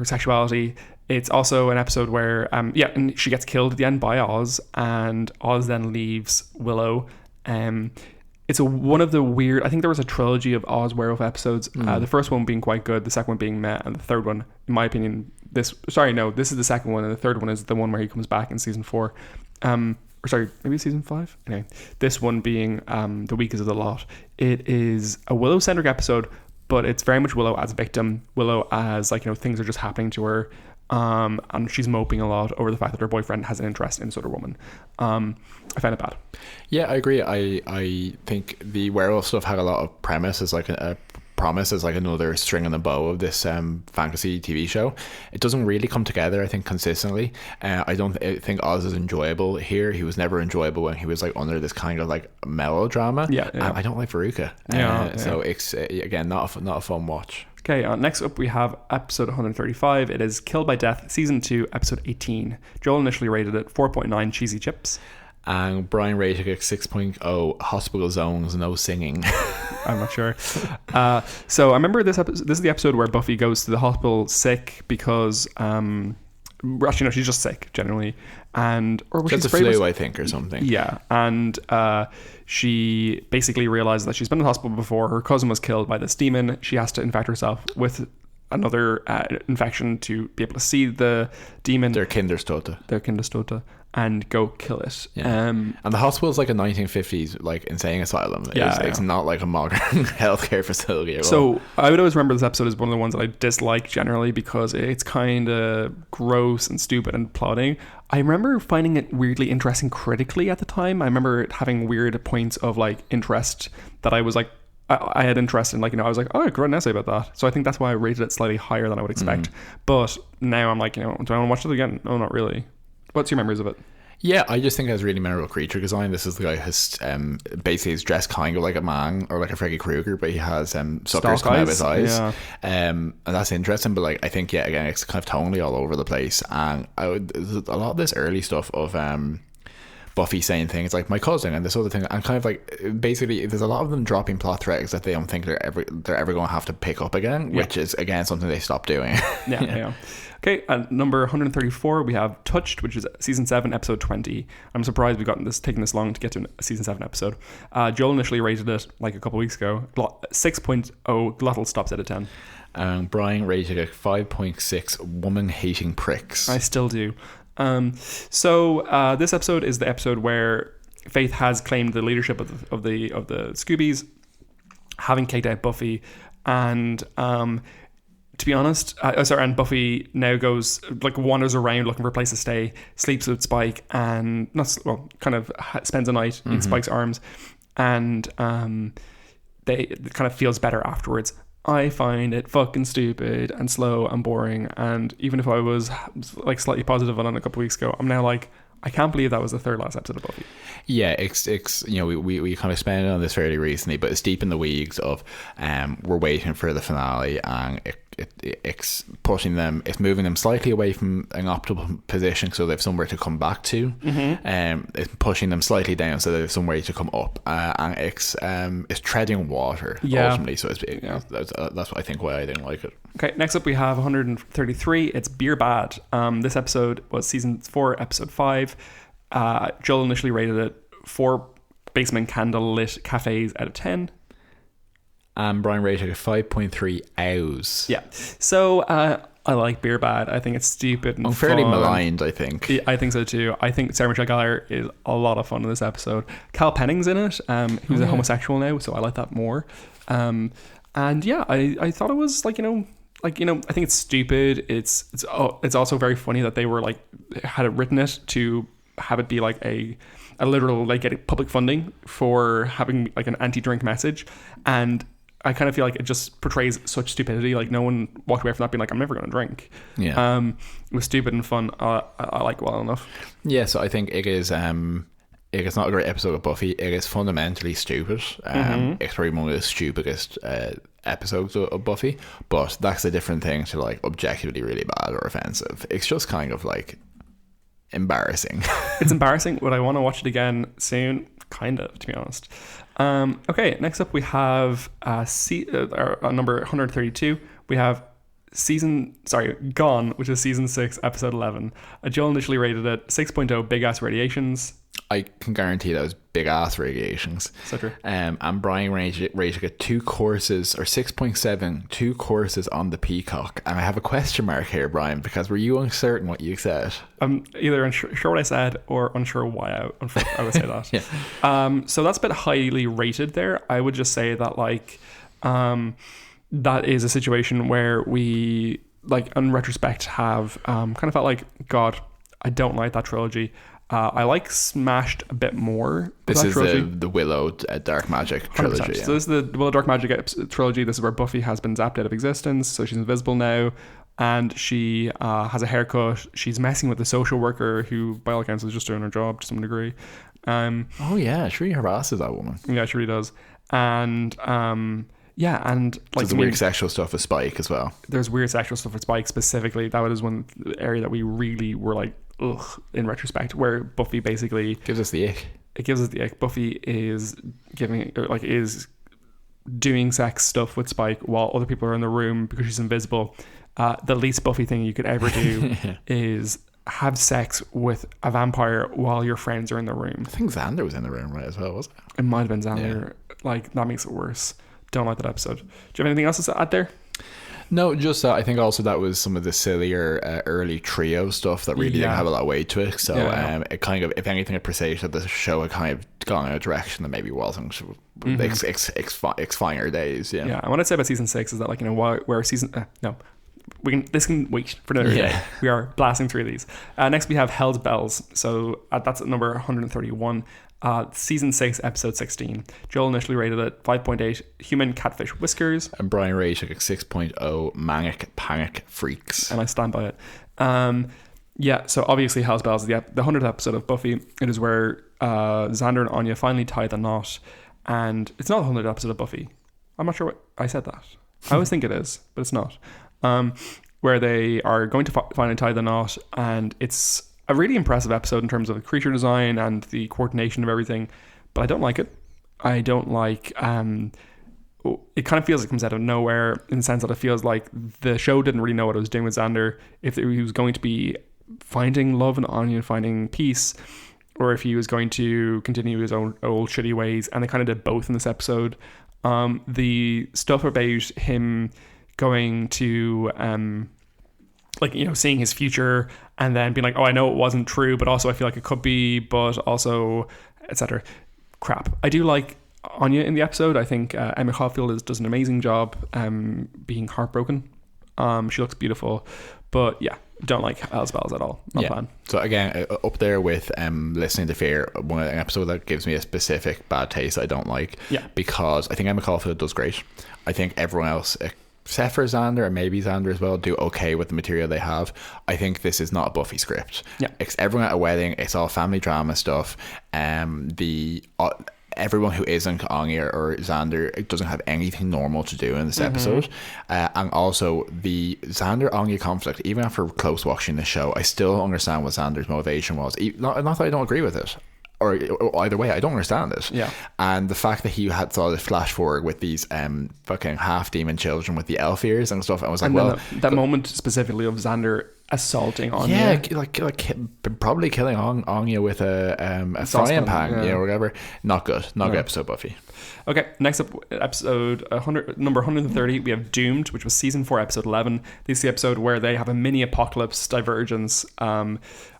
sexuality. It's also an episode where, and she gets killed at the end by Oz, and Oz then leaves Willow. It's one of the weird, I think there was a trilogy of Oz werewolf episodes. The first one being quite good, the second one being meh, and the third one, in my opinion, this is the second one, and the third one is the one where he comes back in season 4. Maybe season 5? Anyway, this one being the weakest of the lot. It is a Willow-centric episode, but it's very much Willow as a victim. Willow as, things are just happening to her. And she's moping a lot over the fact that her boyfriend has an interest in this other woman. I find it bad. Yeah, I agree. I think the werewolf stuff had a lot of premise as a promise as another string on the bow of this fantasy TV show. It doesn't really come together, I think, consistently. I think Oz is enjoyable here. He was never enjoyable when he was under this kind of melodrama. Yeah. I don't like Veruca. So it's again not a fun watch. Okay, next up we have episode 135. It is Killed by Death, season 2, episode 18. Joel initially rated it 4.9 cheesy chips. And Brian rated it 6.0 hospital zones, no singing. I'm not sure. So I remember this is the episode where Buffy goes to the hospital sick because actually no, she's just sick generally, or she has the flu, I think, or something. Yeah, and she basically realizes that she's been in the hospital before. Her cousin was killed by this demon. She has to infect herself with another infection to be able to see the demon. Their Kinderstote. And go kill it. Yeah. And the hospital's a 1950s insane asylum. It's not a modern healthcare facility at all. So I would always remember this episode as one of the ones that I dislike generally because it's kind of gross and stupid and plotting. I remember finding it weirdly interesting critically at the time. I remember it having weird points of interest that I was I had interest in, I was oh, I could write an essay about that. So I think that's why I rated it slightly higher than I would expect. But now I'm do I want to watch it again? No, not really. What's your memories of it? Yeah, I just think it has really memorable creature design. This is the guy who's basically is dressed kind of like a man or like a Freddy Krueger, but he has suckers coming out of his eyes. Yeah. And that's interesting. But I think again, it's kind of tonally all over the place. And there's a lot of this early stuff of Buffy saying things like my cousin and this other thing, and kind of basically there's a lot of them dropping plot threads that they don't think they're ever going to have to pick up again, which is again something they stopped doing. Yeah. Okay, at number 134 we have Touched, which is season 7 episode 20. I'm surprised we've taken this long to get to a season 7 episode. Joel initially rated it a couple weeks ago 6.0 glottal stops out of 10. Brian rated it 5.6 woman hating pricks. I still do. So this episode is the episode where Faith has claimed the leadership of the Scoobies, having kicked out Buffy, and to be honest, and Buffy now goes wanders around looking for a place to stay, sleeps with Spike, and spends a night in Spike's arms, and it kind of feels better afterwards. I find it fucking stupid and slow and boring, and even if I was slightly positive on it a couple of weeks ago, I'm now I can't believe that was the third last episode of Buffy. Yeah, it's we kind of expanded on this fairly recently, but it's deep in the weeds of we're waiting for the finale, and it's pushing them, it's moving them slightly away from an optimal position so they have somewhere to come back to. It's pushing them slightly down so they have somewhere to come up, and it's treading water ultimately. So that's what I think why I didn't like it. Okay, next up we have 133. It's Beer Bad. This episode was season 4 episode 5. Joel initially rated it 4 basement candle lit cafes out of 10. And Brian rated it 5.3 owls. Yeah. So I like Beer Bad. I think it's stupid and fairly fun. Maligned, I think. Yeah, I think so too. I think Sarah Michelle Gellar is a lot of fun in this episode. Cal Penning's in it, who's a homosexual now, so I like that more. And yeah, I thought it was I think it's stupid. It's also very funny that they were had it written it to have it be a literal getting public funding for having an anti-drink message, and I kind of feel it just portrays such stupidity. No one walked away from that being I'm never going to drink. Yeah. It was stupid and fun. I like well enough. Yeah, so I think it is it's not a great episode of Buffy. It is fundamentally stupid. It's probably one of the stupidest episodes of Buffy, but that's a different thing to objectively really bad or offensive. It's just kind of embarrassing. It's embarrassing. Would I want to watch it again soon? Kind of, to be honest. Okay, next up we have number 132. We have Gone, which is season 6, episode 11. Joel initially rated it 6.0 big ass radiations. I can guarantee that was big ass radiations. So true. And Brian rated it 2 courses, or 6.7, 2 courses on the Peacock. And I have a question mark here, Brian, because were you uncertain what you said? I'm either unsure what I said or unsure why I would say that. Yeah. So that's a bit highly rated there. I would just say that like that is a situation where we, like, in retrospect, have kind of felt like, God, I don't like that trilogy. I like Smashed a bit more. This is the Willow Dark Magic trilogy. Yeah. So this is the Willow Dark Magic trilogy. This is where Buffy has been zapped out of existence, so she's invisible now, and she has a haircut. She's messing with the social worker, who, by all accounts, is just doing her job to some degree. Oh yeah, she really harasses that woman. Yeah, she really does. And yeah, and like there's weird sexual stuff with Spike as well. There's weird sexual stuff with Spike specifically. That was one area that we really were like, ugh, in retrospect, where Buffy basically gives us the ick. It gives us the ick. Buffy is doing sex stuff with Spike while other people are in the room because she's invisible. The least Buffy thing you could ever do is have sex with a vampire while your friends are in the room. I think Xander was in the room, right, as well, wasn't it? It might have been Xander. Yeah. Like, that makes it worse. Don't like that episode. Do you have anything else to add there? No, just that. I think also that was some of the sillier early trio stuff that really didn't have a lot of weight to it. So it kind of, if anything, it preceded the show had kind of gone in a direction that maybe wasn't its finer days. Yeah. Yeah. And what I'd say about season 6 is that, like, you know, where season this can wait for another day. We are blasting through these. Next we have Hell's Bells. So that's at number 131. Season 6, episode 16. Joel initially rated it 5.8 human catfish whiskers, and Brian rated it 6.0 manic panic freaks, and I stand by it. Yeah, so obviously Hell's Bells is the 100th episode of Buffy. It is where Xander and Anya finally tie the knot, and it's not the 100th episode of Buffy. I'm not sure what I said that. I always think it is, but it's not. Where they are going to finally tie the knot, and it's a really impressive episode in terms of the creature design and the coordination of everything, but I don't like it. I don't like it kind of feels like it comes out of nowhere, in the sense that it feels like the show didn't really know what it was doing with Xander, if he was going to be finding love in Anya and finding peace, or if he was going to continue his own old shitty ways, and they kind of did both in this episode. The stuff about him going to like, you know, seeing his future and then being like, oh, I know it wasn't true, but also I feel like it could be, but also, etc. Crap. I do like Anya in the episode. I think Emma Caulfield does an amazing job being heartbroken. She looks beautiful, but yeah, don't like Hell's Bells at all. Not a fan. So again, up there with Listening to Fear, an episode that gives me a specific bad taste I don't like. Yeah. Because I think Emma Caulfield does great. I think everyone else, except for Xander and maybe Xander as well, do okay with the material they have. I think this is not a Buffy script. Yeah. It's everyone at a wedding. It's all family drama stuff. Everyone who isn't Anya or Xander doesn't have anything normal to do in this episode. And also the Xander-Anya conflict, even after close watching the show, I still don't understand what Xander's motivation was. Not that I don't agree with it, or either way, I don't understand it. Yeah. And the fact that he had saw this flash forward with these fucking half demon children with the elf ears and stuff, I was like, and well, that moment specifically of Xander assaulting Anya, yeah, like probably killing Anya with a frying pan, or whatever. Not good episode, Buffy. Okay, next up, episode number 130, we have Doomed, which was season 4, episode 11. This is the episode where they have a mini apocalypse divergence. I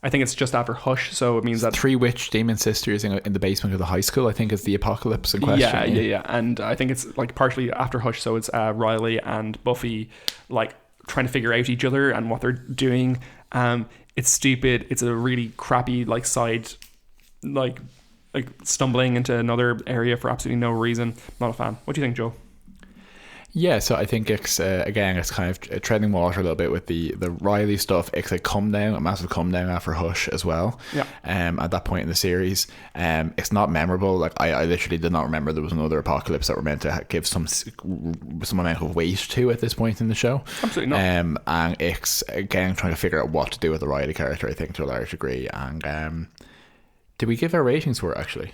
think it's just after Hush, so it means that 3 witch demon sisters in the basement of the high school, I think, is the apocalypse in question. Yeah. And I think it's like partially after Hush, so it's Riley and Buffy like trying to figure out each other and what they're doing. It's stupid. It's a really crappy like side, like stumbling into another area for absolutely no reason. Not a fan. What do you think, Joe? Yeah, so I think it's again, it's kind of treading water a little bit with the Riley stuff. It's a massive come down after Hush as well. Yeah. At that point in the series, it's not memorable. Like I literally did not remember there was another apocalypse that were meant to give some amount of weight to at this point in the show. Absolutely not. And it's again trying to figure out what to do with the Riley character, I think, to a large degree. And did we give our ratings for it actually?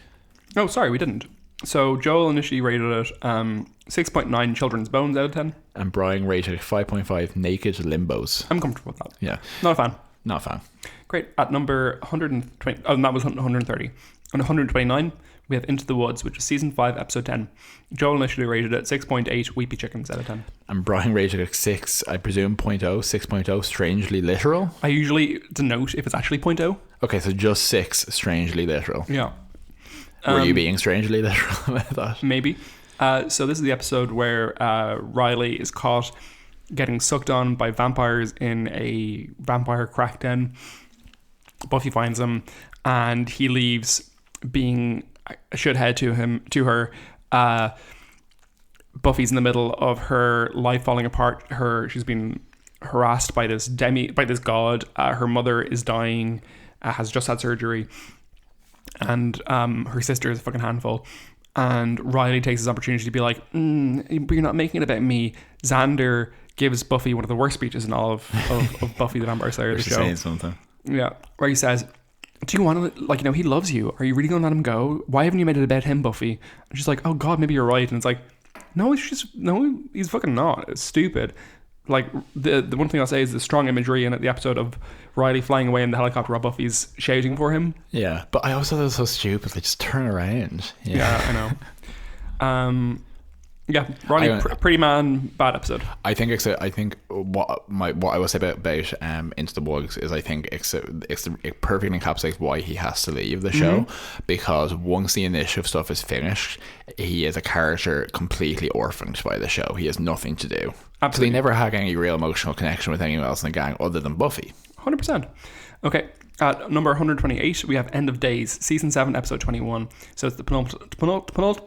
Oh, sorry, we didn't. So Joel initially rated it 6.9 children's bones out of 10. And Brian rated it 5.5 naked limbos. I'm comfortable with that. Yeah. Not a fan. Not a fan. Great. At number 120, and that was 130. And 129, we have Into the Woods, which is season 5, episode 10. Joel initially rated it 6.8 weepy chickens out of 10. And Brian rated it 6, I presume 6.0, strangely literal. I usually denote if it's actually 0.0. Okay, so just 6, strangely literal. Yeah. Were you being strangely literal about that? Maybe. So this is the episode where Riley is caught getting sucked on by vampires in a vampire crackdown. Buffy finds him, and he leaves being a shithead to her. Buffy's in the middle of her life falling apart. She's been harassed by this god. Her mother is dying, has just had surgery, and her sister is a fucking handful. And Riley takes this opportunity to be like, but you're not making it about me. Xander gives Buffy one of the worst speeches in all of Buffy the Vampire Slayer, the show. Saying something. Yeah, where he says, do you want to, he loves you. Are you really going to let him go? Why haven't you made it about him, Buffy? And she's like, oh God, maybe you're right. And it's like, no, he's fucking not. It's stupid. Like, the one thing I'll say is the strong imagery in the episode of Riley flying away in the helicopter while Buffy's shouting for him. Yeah, but I also thought it was so stupid. They just turn around. Yeah, I know. Yeah, Riley, pretty man, bad episode. I think what I will say about Into the Woods is I think it perfectly encapsulates why he has to leave the show, because once the initiative stuff is finished, he is a character completely orphaned by the show. He has nothing to do. Absolutely. So he never had any real emotional connection with anyone else in the gang other than Buffy. 100%. Okay. At number 128, we have End of Days, season 7, episode 21. So it's the penultimate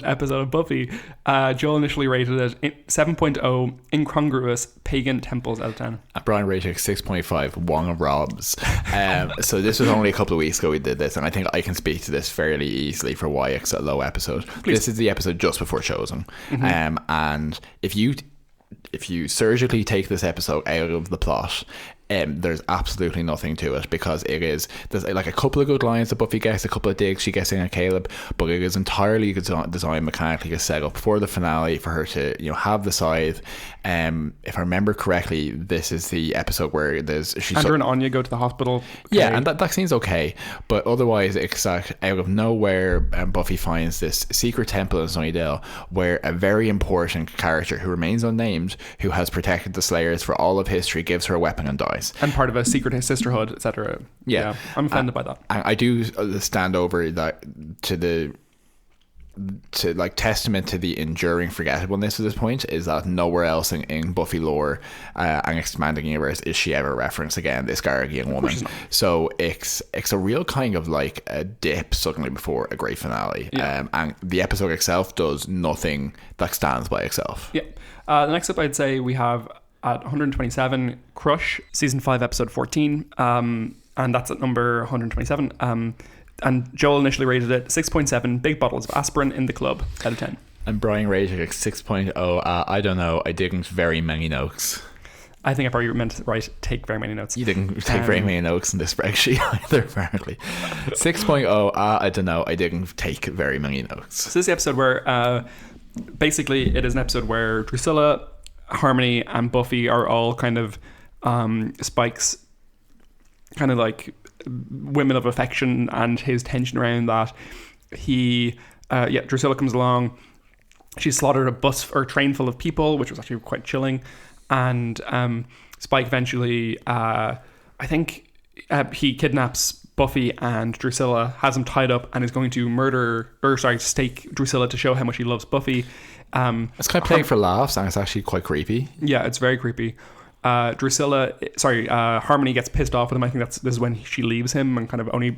episode of Buffy. Joel initially rated it 7.0 incongruous pagan temples out of 10. Brian rated 6.5 Wong of Robs. So this was only a couple of weeks ago we did this, and I think I can speak to this fairly easily for why it's a low episode. Please. This is the episode just before Chosen. And if you surgically take this episode out of the plot, there's absolutely nothing to it, because there's like a couple of good lines that Buffy gets, a couple of digs she gets in at Caleb, but it is entirely designed mechanically to set up for the finale for her to have the scythe. If I remember correctly, this is the episode where Andrew and Anya go to the hospital. Yeah, and that seems okay, but otherwise it's like out of nowhere, Buffy finds this secret temple in Sunnydale where a very important character who remains unnamed, who has protected the Slayers for all of history, gives her a weapon and dies. And part of a secret sisterhood, etc. Yeah, I'm offended by that. I do stand over that to testament to the enduring forgettableness at this point is that nowhere else in Buffy lore and expanding universe is she ever referenced again, this Gargian woman. So it's a real kind of like a dip suddenly before a great finale. Yeah. And the episode itself does nothing that stands by itself. Yeah. The next up I'd say we have at 127, Crush, season 5, episode 14, and that's at number 127. And Joel initially rated it 6.7 big bottles of aspirin in the club out of 10. And Brian rated it 6.0. I don't know. I didn't very many notes. I think I probably meant to write take very many notes. You didn't take very many notes in this spreadsheet either, apparently. 6.0. I don't know. I didn't take very many notes. So this is the episode where basically it is an episode where Drusilla, Harmony and Buffy are all kind of Spike's kind of women of affection, and his tension around that. Drusilla comes along, she slaughtered a bus or train full of people, which was actually quite chilling, and Spike eventually I think he kidnaps Buffy and Drusilla, has them tied up, and is going to stake Drusilla to show how much he loves Buffy. It's kind of playing for laughs, and it's actually quite creepy. Yeah, it's very creepy. Harmony gets pissed off with him. I think this is when she leaves him and kind of I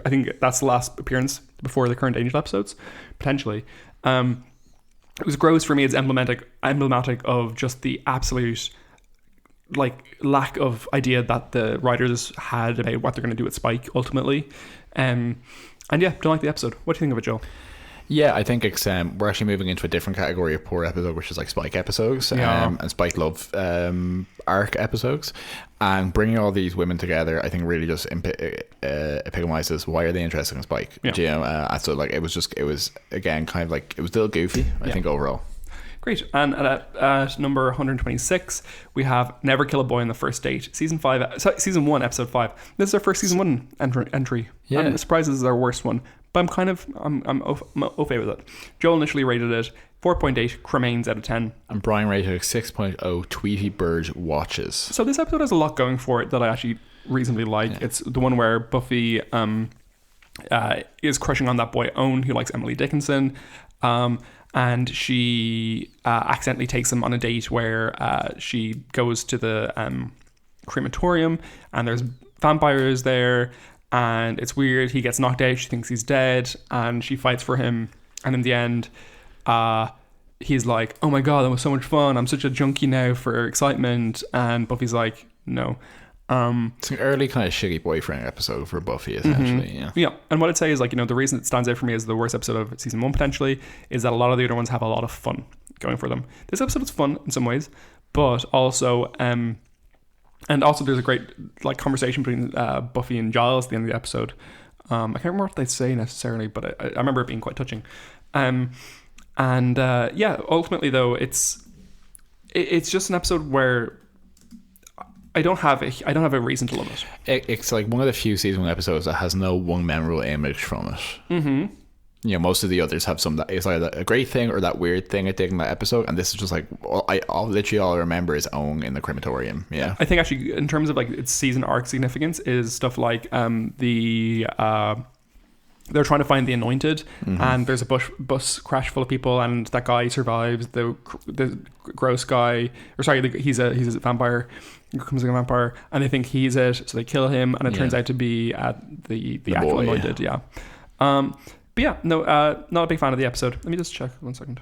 think that's the last appearance before the current Angel episodes, potentially. It was gross for me. It's emblematic of just the absolute lack of idea that the writers had about what they're going to do with Spike ultimately. And yeah, don't like the episode. What do you think of it, Joel? Yeah, I think it's we're actually moving into a different category of poor episode, which is like Spike episodes and Spike Love arc episodes. And bringing all these women together, I think really just epitomizes why are they interested in Spike. Yeah. You know, so like it was again kind of like it was still goofy, I think, overall. Great. And at number 126, we have Never Kill a Boy on the First Date, season 1, episode 5. This is our first season 1 entry. Yeah. I'm surprised this is our worst one, but I'm okay with it. Joel initially rated it 4.8 cremains out of 10. And Brian rated it 6.0 Tweety Bird watches. So this episode has a lot going for it that I actually reasonably like. Yeah. It's the one where Buffy is crushing on that boy Owen, who likes Emily Dickinson. And she accidentally takes him on a date where she goes to the crematorium and there's vampires there and it's weird. He gets knocked out. She thinks he's dead and she fights for him. And in the end, he's like, oh my God, that was so much fun. I'm such a junkie now for excitement. And Buffy's like, no. It's an early kind of shitty boyfriend episode for Buffy, essentially. Yeah. And what I'd say is, like, you know, the reason it stands out for me as the worst episode of season 1 potentially is that a lot of the other ones have a lot of fun going for them. This episode is fun in some ways, but also there's a great like conversation between Buffy and Giles at the end of the episode. I can't remember what they say necessarily, but I remember it being quite touching. Ultimately though, it's just an episode where I don't have a reason to love it. It's like one of the few season 1 episodes that has no one memorable image from it. Mm-hmm. You know, most of the others have some that is either a great thing or that weird thing I dig in that episode, and this is just like literally all I remember is Owen in the crematorium. Yeah, I think actually in terms of like its season arc significance is stuff like they're trying to find the Anointed, and there's a bus crash full of people, and that guy survives. The gross guy, he's a vampire. He becomes a vampire, and they think he's it, so they kill him, and it turns out to be the actual boy, Anointed. Yeah. Not a big fan of the episode. Let me just check 1 second.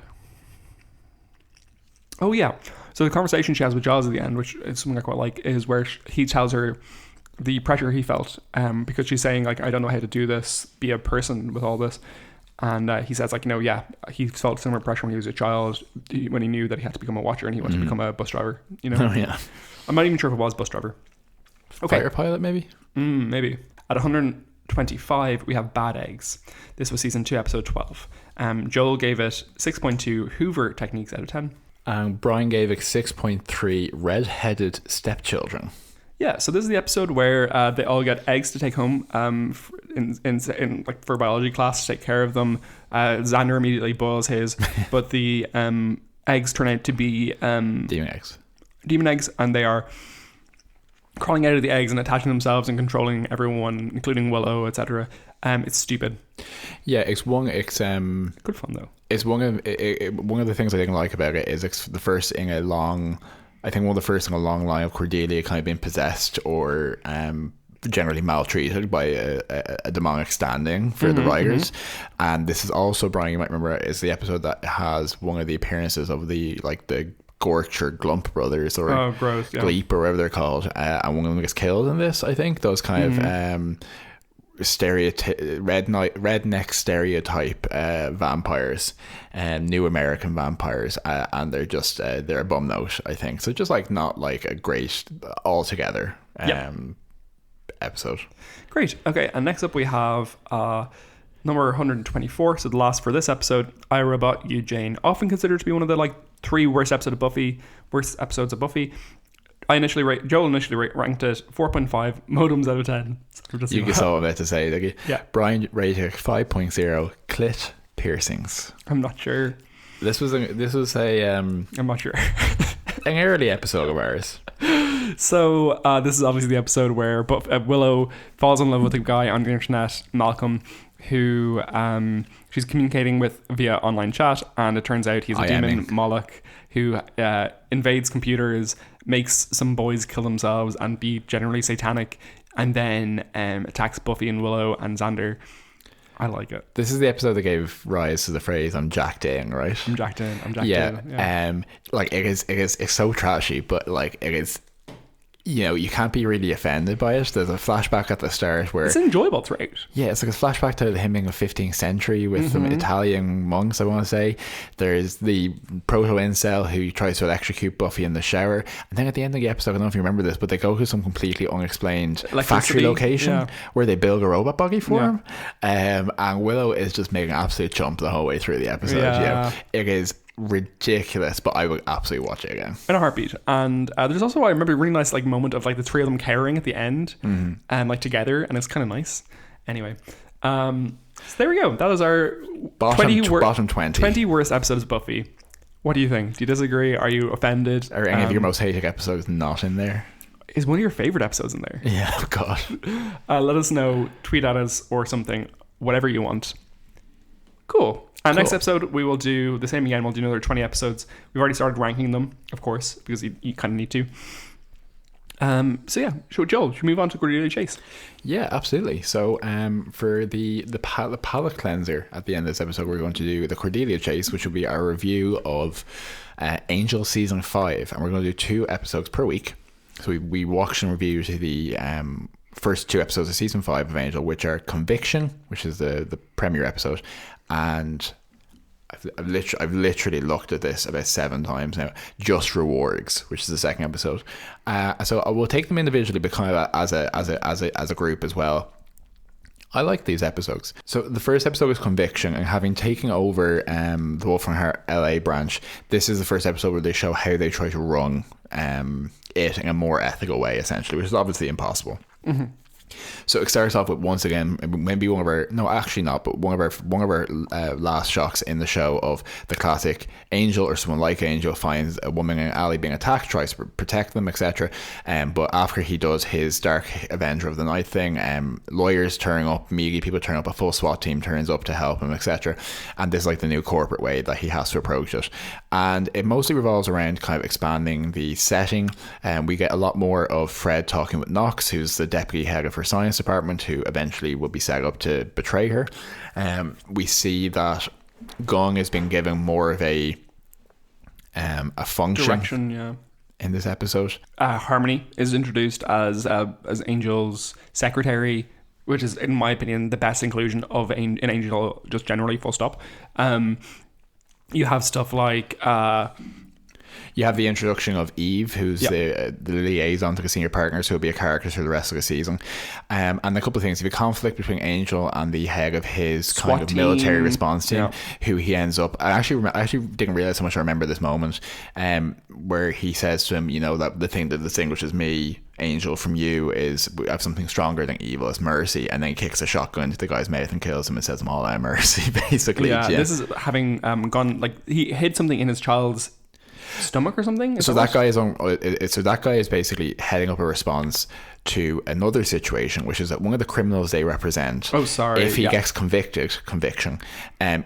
Oh yeah, so the conversation she has with Giles at the end, which is something I quite like, is where he tells her the pressure he felt because she's saying like, I don't know how to do this, be a person with all this, and he says like, he felt similar pressure when he was a child, when he knew that he had to become a watcher and he wanted to become a bus driver, you know. I'm not even sure if it was bus driver. Okay, fighter pilot maybe. Maybe. At 125 we have Bad Eggs. This was season 2 episode 12. Joel gave it 6.2 Hoover techniques out of 10. Brian gave it 6.3 red-headed stepchildren. Yeah, so this is the episode where they all get eggs to take home in like for biology class to take care of them. Xander immediately boils his, but the eggs turn out to be demon eggs, and they are crawling out of the eggs and attaching themselves and controlling everyone, including Willow, etc. It's stupid. Yeah, it's good fun though. It's one of the things I didn't like about it is it's the first in a long. I think one of the first in a long line of Cordelia kind of being possessed or generally maltreated by a demonic standing for the writers. And this is also, Brian, you might remember, is the episode that has one of the appearances of the Gorch or Glump brothers or Gleep or whatever they're called. And one of them gets killed in this, I think. Those kind of redneck stereotype vampires, new American vampires, and they're just they're a bum note, I think. So just like not like a great altogether episode. Great. Okay, and next up we have number 124, so the last for this episode, I, Robot You, Jane, often considered to be one of the 3 worst episodes of Buffy. Joel initially ranked it 4.5 modems out of 10. You can saw about to say, Brian rated 5.0 clit piercings. I'm not sure. This was a I'm not sure. an early episode of ours. So this is obviously the episode where Willow falls in love with a guy on the internet, Malcolm, who she's communicating with via online chat, and it turns out he's a demon, Moloch, who invades computers, makes some boys kill themselves and be generally satanic, and then attacks Buffy and Willow and Xander. I like it. This is the episode that gave rise to the phrase "I'm jacked in," right? I'm jacked in. Yeah. It's so trashy, but it is you can't be really offended by it. There's a flashback at the start where it's enjoyable throughout. Yeah, it's like a flashback to him being a 15th century with some Italian monks, I want to say. There's the proto-incel who tries to electrocute Buffy in the shower. And then at the end of the episode, I don't know if you remember this, but they go to some completely unexplained factory location where they build a robot buggy for him. And Willow is just making an absolute jump the whole way through the episode. It is ridiculous, but I would absolutely watch it again in a heartbeat. And there's also, I remember, a really nice moment of the three of them caring at the end, together, and it's kind of nice. Anyway, so there we go. That was our bottom 20 worst episodes of Buffy. What do you think? Do you disagree? Are you offended? Are any of your most hated episodes not in there? Is one of your favorite episodes in there? Yeah, oh god. Let us know, tweet at us or something, whatever you want. Cool. Next episode, we will do the same again. We'll do another 20 episodes. We've already started ranking them, of course, because you kind of need to. Joel, should we move on to Cordelia Chase? Yeah, absolutely. So for the palate cleanser at the end of this episode, we're going to do the Cordelia Chase, which will be our review of Angel Season 5. And we're going to do 2 episodes per week. So we watch and review to the first 2 episodes of Season 5 of Angel, which are Conviction, which is the premiere episode, and I've literally looked at this about 7 times now. Just Rewards, which is the second episode. So I will take them individually, but kind of as a group as well. I like these episodes. So the first episode is Conviction, and having taken over the Wolf from Heart LA branch, this is the first episode where they show how they try to run it in a more ethical way, essentially, which is obviously impossible. Mm-hmm. So it starts off with, once again, maybe one of our last shocks in the show of the classic Angel, or someone like Angel, finds a woman in an alley being attacked, tries to protect them, etc. But after he does his Dark Avenger of the Night thing, lawyers turn up, meaty people turn up, a full SWAT team turns up to help him, etc. And this is the new corporate way that he has to approach it. And it mostly revolves around kind of expanding the setting. We get a lot more of Fred talking with Knox, who's the deputy head of her science department, who eventually will be set up to betray her. We see that Gong has been given more of a function, direction, in this episode. Harmony is introduced as Angel's secretary, which is, in my opinion, the best inclusion of an Angel just generally, full stop. You have stuff like you have the introduction of Eve, who's the liaison to the senior partners, who will be a character through the rest of the season. And a couple of things. You have a conflict between Angel and the head of his kind of military response team, who he ends up... I actually didn't realize how much I remember this moment, where he says to him, that the thing that distinguishes me, Angel, from you is we have something stronger than evil, it's mercy. And then he kicks a shotgun into the guy's mouth and kills him and says, I'm all out of mercy, basically. This is having gone... he hid something in his child's stomach or something. So that guy is basically heading up a response to another situation, which is that one of the criminals they represent, if he gets conviction,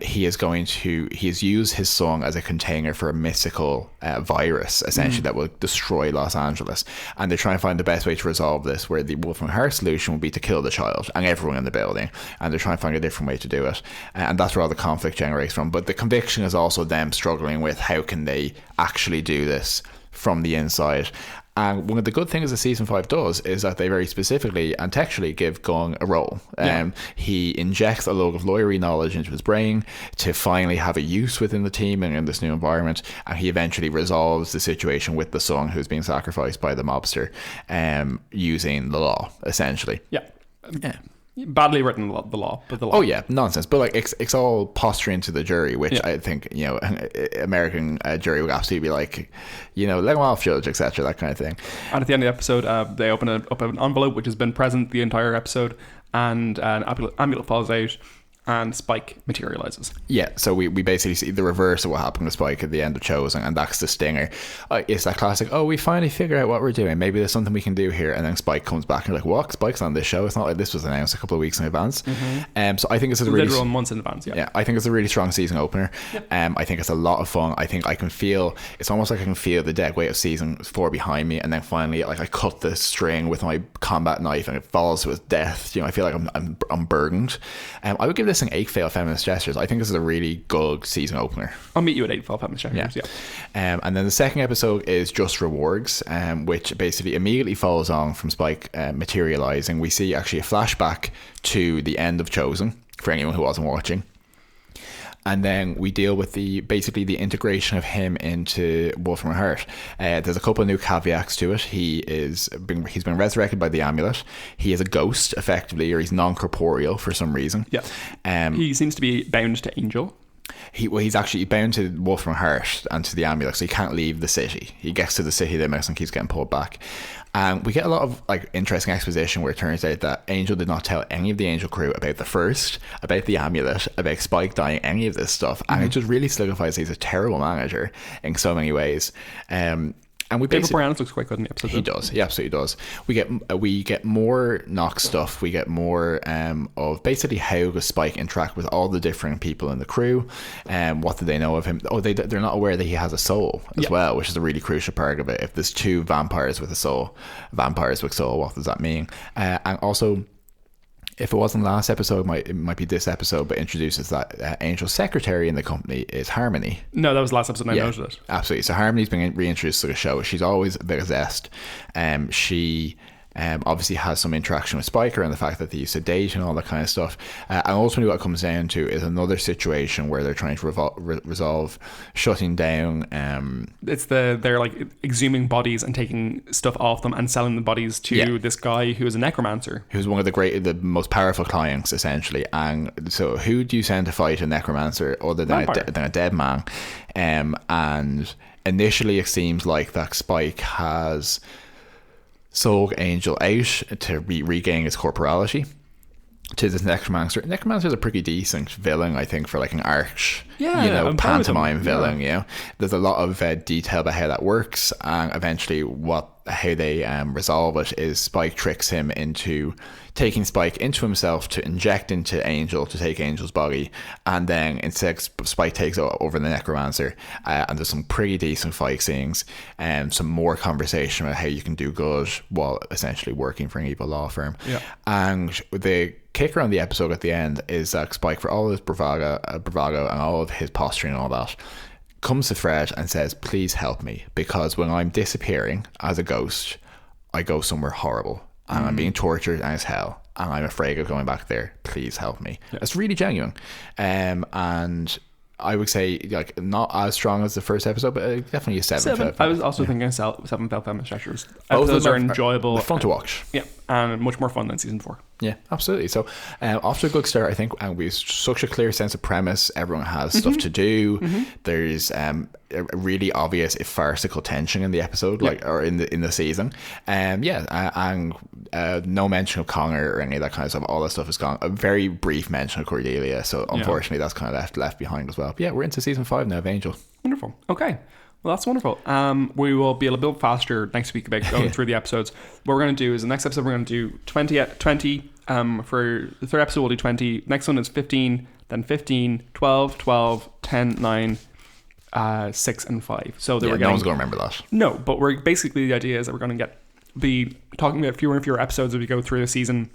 he has used his song as a container for a mystical virus, essentially, that will destroy Los Angeles. And they try and find the best way to resolve this, where the Wolf from Heart solution would be to kill the child and everyone in the building, and they're trying to find a different way to do it, and that's where all the conflict generates from. But the conviction is also them struggling with how can they actually do this from the inside. And one of the good things that Season 5 does is that they very specifically and textually give Gong a role. He injects a load of lawyery knowledge into his brain to finally have a use within the team and in this new environment, and he eventually resolves the situation with the son who's being sacrificed by the mobster, using the law, essentially. Badly written, the law, but the law. Oh yeah, nonsense. But it's all posturing to the jury, which I think American jury would absolutely be like, let him off, judge, etc., that kind of thing. And at the end of the episode, they open up an envelope which has been present the entire episode, and an amulet falls out, and Spike materializes. Yeah, so we basically see the reverse of what happened with Spike at the end of Chosen, and that's the stinger. It's that classic, we finally figured out what we're doing, maybe there's something we can do here, and then Spike comes back and you're like, what? Spike's on this show? It's not like this was announced a couple of weeks in advance. So I think it's a literal months in advance. I think it's a really strong season opener. I think it's a lot of fun. I think I can feel, it's almost like I can feel the dead weight of Season 4 behind me, and then finally I cut the string with my combat knife and it falls to its death. I feel like I'm burdened. I would give listing 8 failed feminist gestures, I think this is a really good season opener. I'll meet you at 8 failed feminist gestures. Yeah. And then the second episode is Just Rewards, which basically immediately follows on from Spike materializing. We see actually a flashback to the end of Chosen for anyone who wasn't watching. And then we deal with the integration of him into Wolfram Hart. There's a couple of new caveats to it. He's been resurrected by the amulet. He is a ghost, effectively, or he's non-corporeal for some reason. Yeah. He seems to be bound to Angel. He's actually bound to Wolfram Hart and to the amulet, so he can't leave the city. He gets to the city limits and keeps getting pulled back. And we get a lot of interesting exposition where it turns out that Angel did not tell any of the Angel crew about the First, about the amulet, about Spike dying, any of this stuff. And it just really solidifies he's a terrible manager in so many ways. And David Boreanaz looks quite good in the episode. He does. He absolutely does. We get more Nox stuff. We get more of basically how does Spike interact with all the different people in the crew, and what do they know of him? They're not aware that he has a soul as well, which is a really crucial part of it. If there's 2 vampires with soul, what does that mean? And also, if it wasn't last episode, it might be this episode, but introduces that Angel's secretary in the company is Harmony. No, that was the last episode. I noticed it. Absolutely. So Harmony's been reintroduced to the show. She's always a bit of zest. She obviously has some interaction with Spiker and the fact that they used to date and all that kind of stuff. And ultimately what it comes down to is another situation where they're trying to resolve shutting down. They're like exhuming bodies and taking stuff off them and selling the bodies to this guy who is a necromancer. Who's one of the most powerful clients, essentially. And so who do you send to fight a necromancer other than a dead man? And initially it seems like that Spike has sold Angel out to regain his corporality to this Necromancer. Necromancer is a pretty decent villain, I think, for an arch, pantomime villain. There's a lot of detail about how that works, and eventually how they resolve it is Spike tricks him into taking Spike into himself to inject into Angel to take Angel's body, and then instead Spike takes over the Necromancer, and there's some pretty decent fight scenes and some more conversation about how you can do good while essentially working for an evil law firm. And the kicker on the episode at the end is that Spike, for all his bravado and all of his posturing and all that, comes to Fred and says, please help me, because when I'm disappearing as a ghost, I go somewhere horrible and I'm being tortured and it's hell and I'm afraid of going back there. Please help me. It's really genuine. And I would say not as strong as the first episode, but definitely a 7. I was also thinking 7 felt feminist gestures. Those are enjoyable. Fun to watch. Yeah, and much more fun than season 4. Yeah, absolutely. So off to a good start, I think, and we have such a clear sense of premise. Everyone has stuff to do. There's a really obvious, if farcical, tension in the episode, or in the season. And no mention of Connor or any of that kind of stuff. All that stuff is gone. A very brief mention of Cordelia. So unfortunately, that's kind of left behind as well. But yeah, we're into season 5 now of Angel. Wonderful. Okay. Well, that's wonderful. We will be a little bit faster next week about going through the episodes. What we're going to do is the next episode we're going to do 20. For the third episode we'll do 20. Next one is 15, then 15, 12, 12, 10, 9, 6 and 5. So no one's going to remember that. No, but we're basically, the idea is that we're going to be talking about fewer and fewer episodes as we go through the season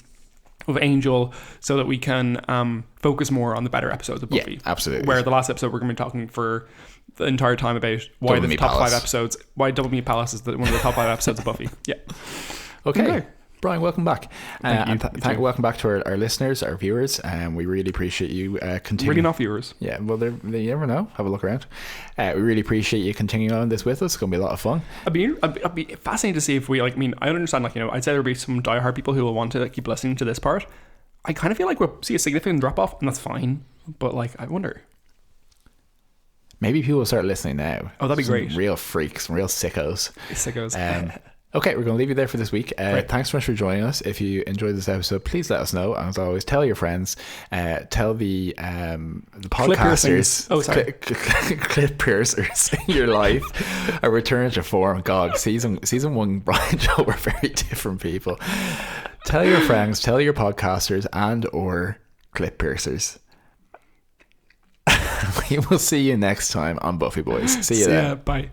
of Angel, so that we can focus more on the better episodes of Buffy. Yeah, absolutely. Where the last episode we're going to be talking for the entire time about why the top 5 episodes, why Double Meat Palace is one of the top 5 episodes of Buffy. Yeah. Okay. Brian, welcome back. Welcome back to our listeners, our viewers, and we really appreciate you continuing. Really not viewers. Yeah, well, you never know. Have a look around. We really appreciate you continuing on this with us. It's going to be a lot of fun. I'd be fascinated to see if we, I understand, I'd say there'll be some diehard people who will want to keep listening to this part. I kind of feel like we'll see a significant drop off, and that's fine. But I wonder. Maybe people will start listening now. Oh, that'd be great. Real freaks, real sickos. Sickos. Okay, we're going to leave you there for this week. Thanks so much for joining us. If you enjoyed this episode, please let us know. As always, tell your friends. Tell the podcasters. Clip piercers in your life. A return to form. God, season 1, Brian and Joe were very different people. Tell your friends, tell your podcasters and or clip piercers. We will see you next time on Buffy Boys. See you then. Bye.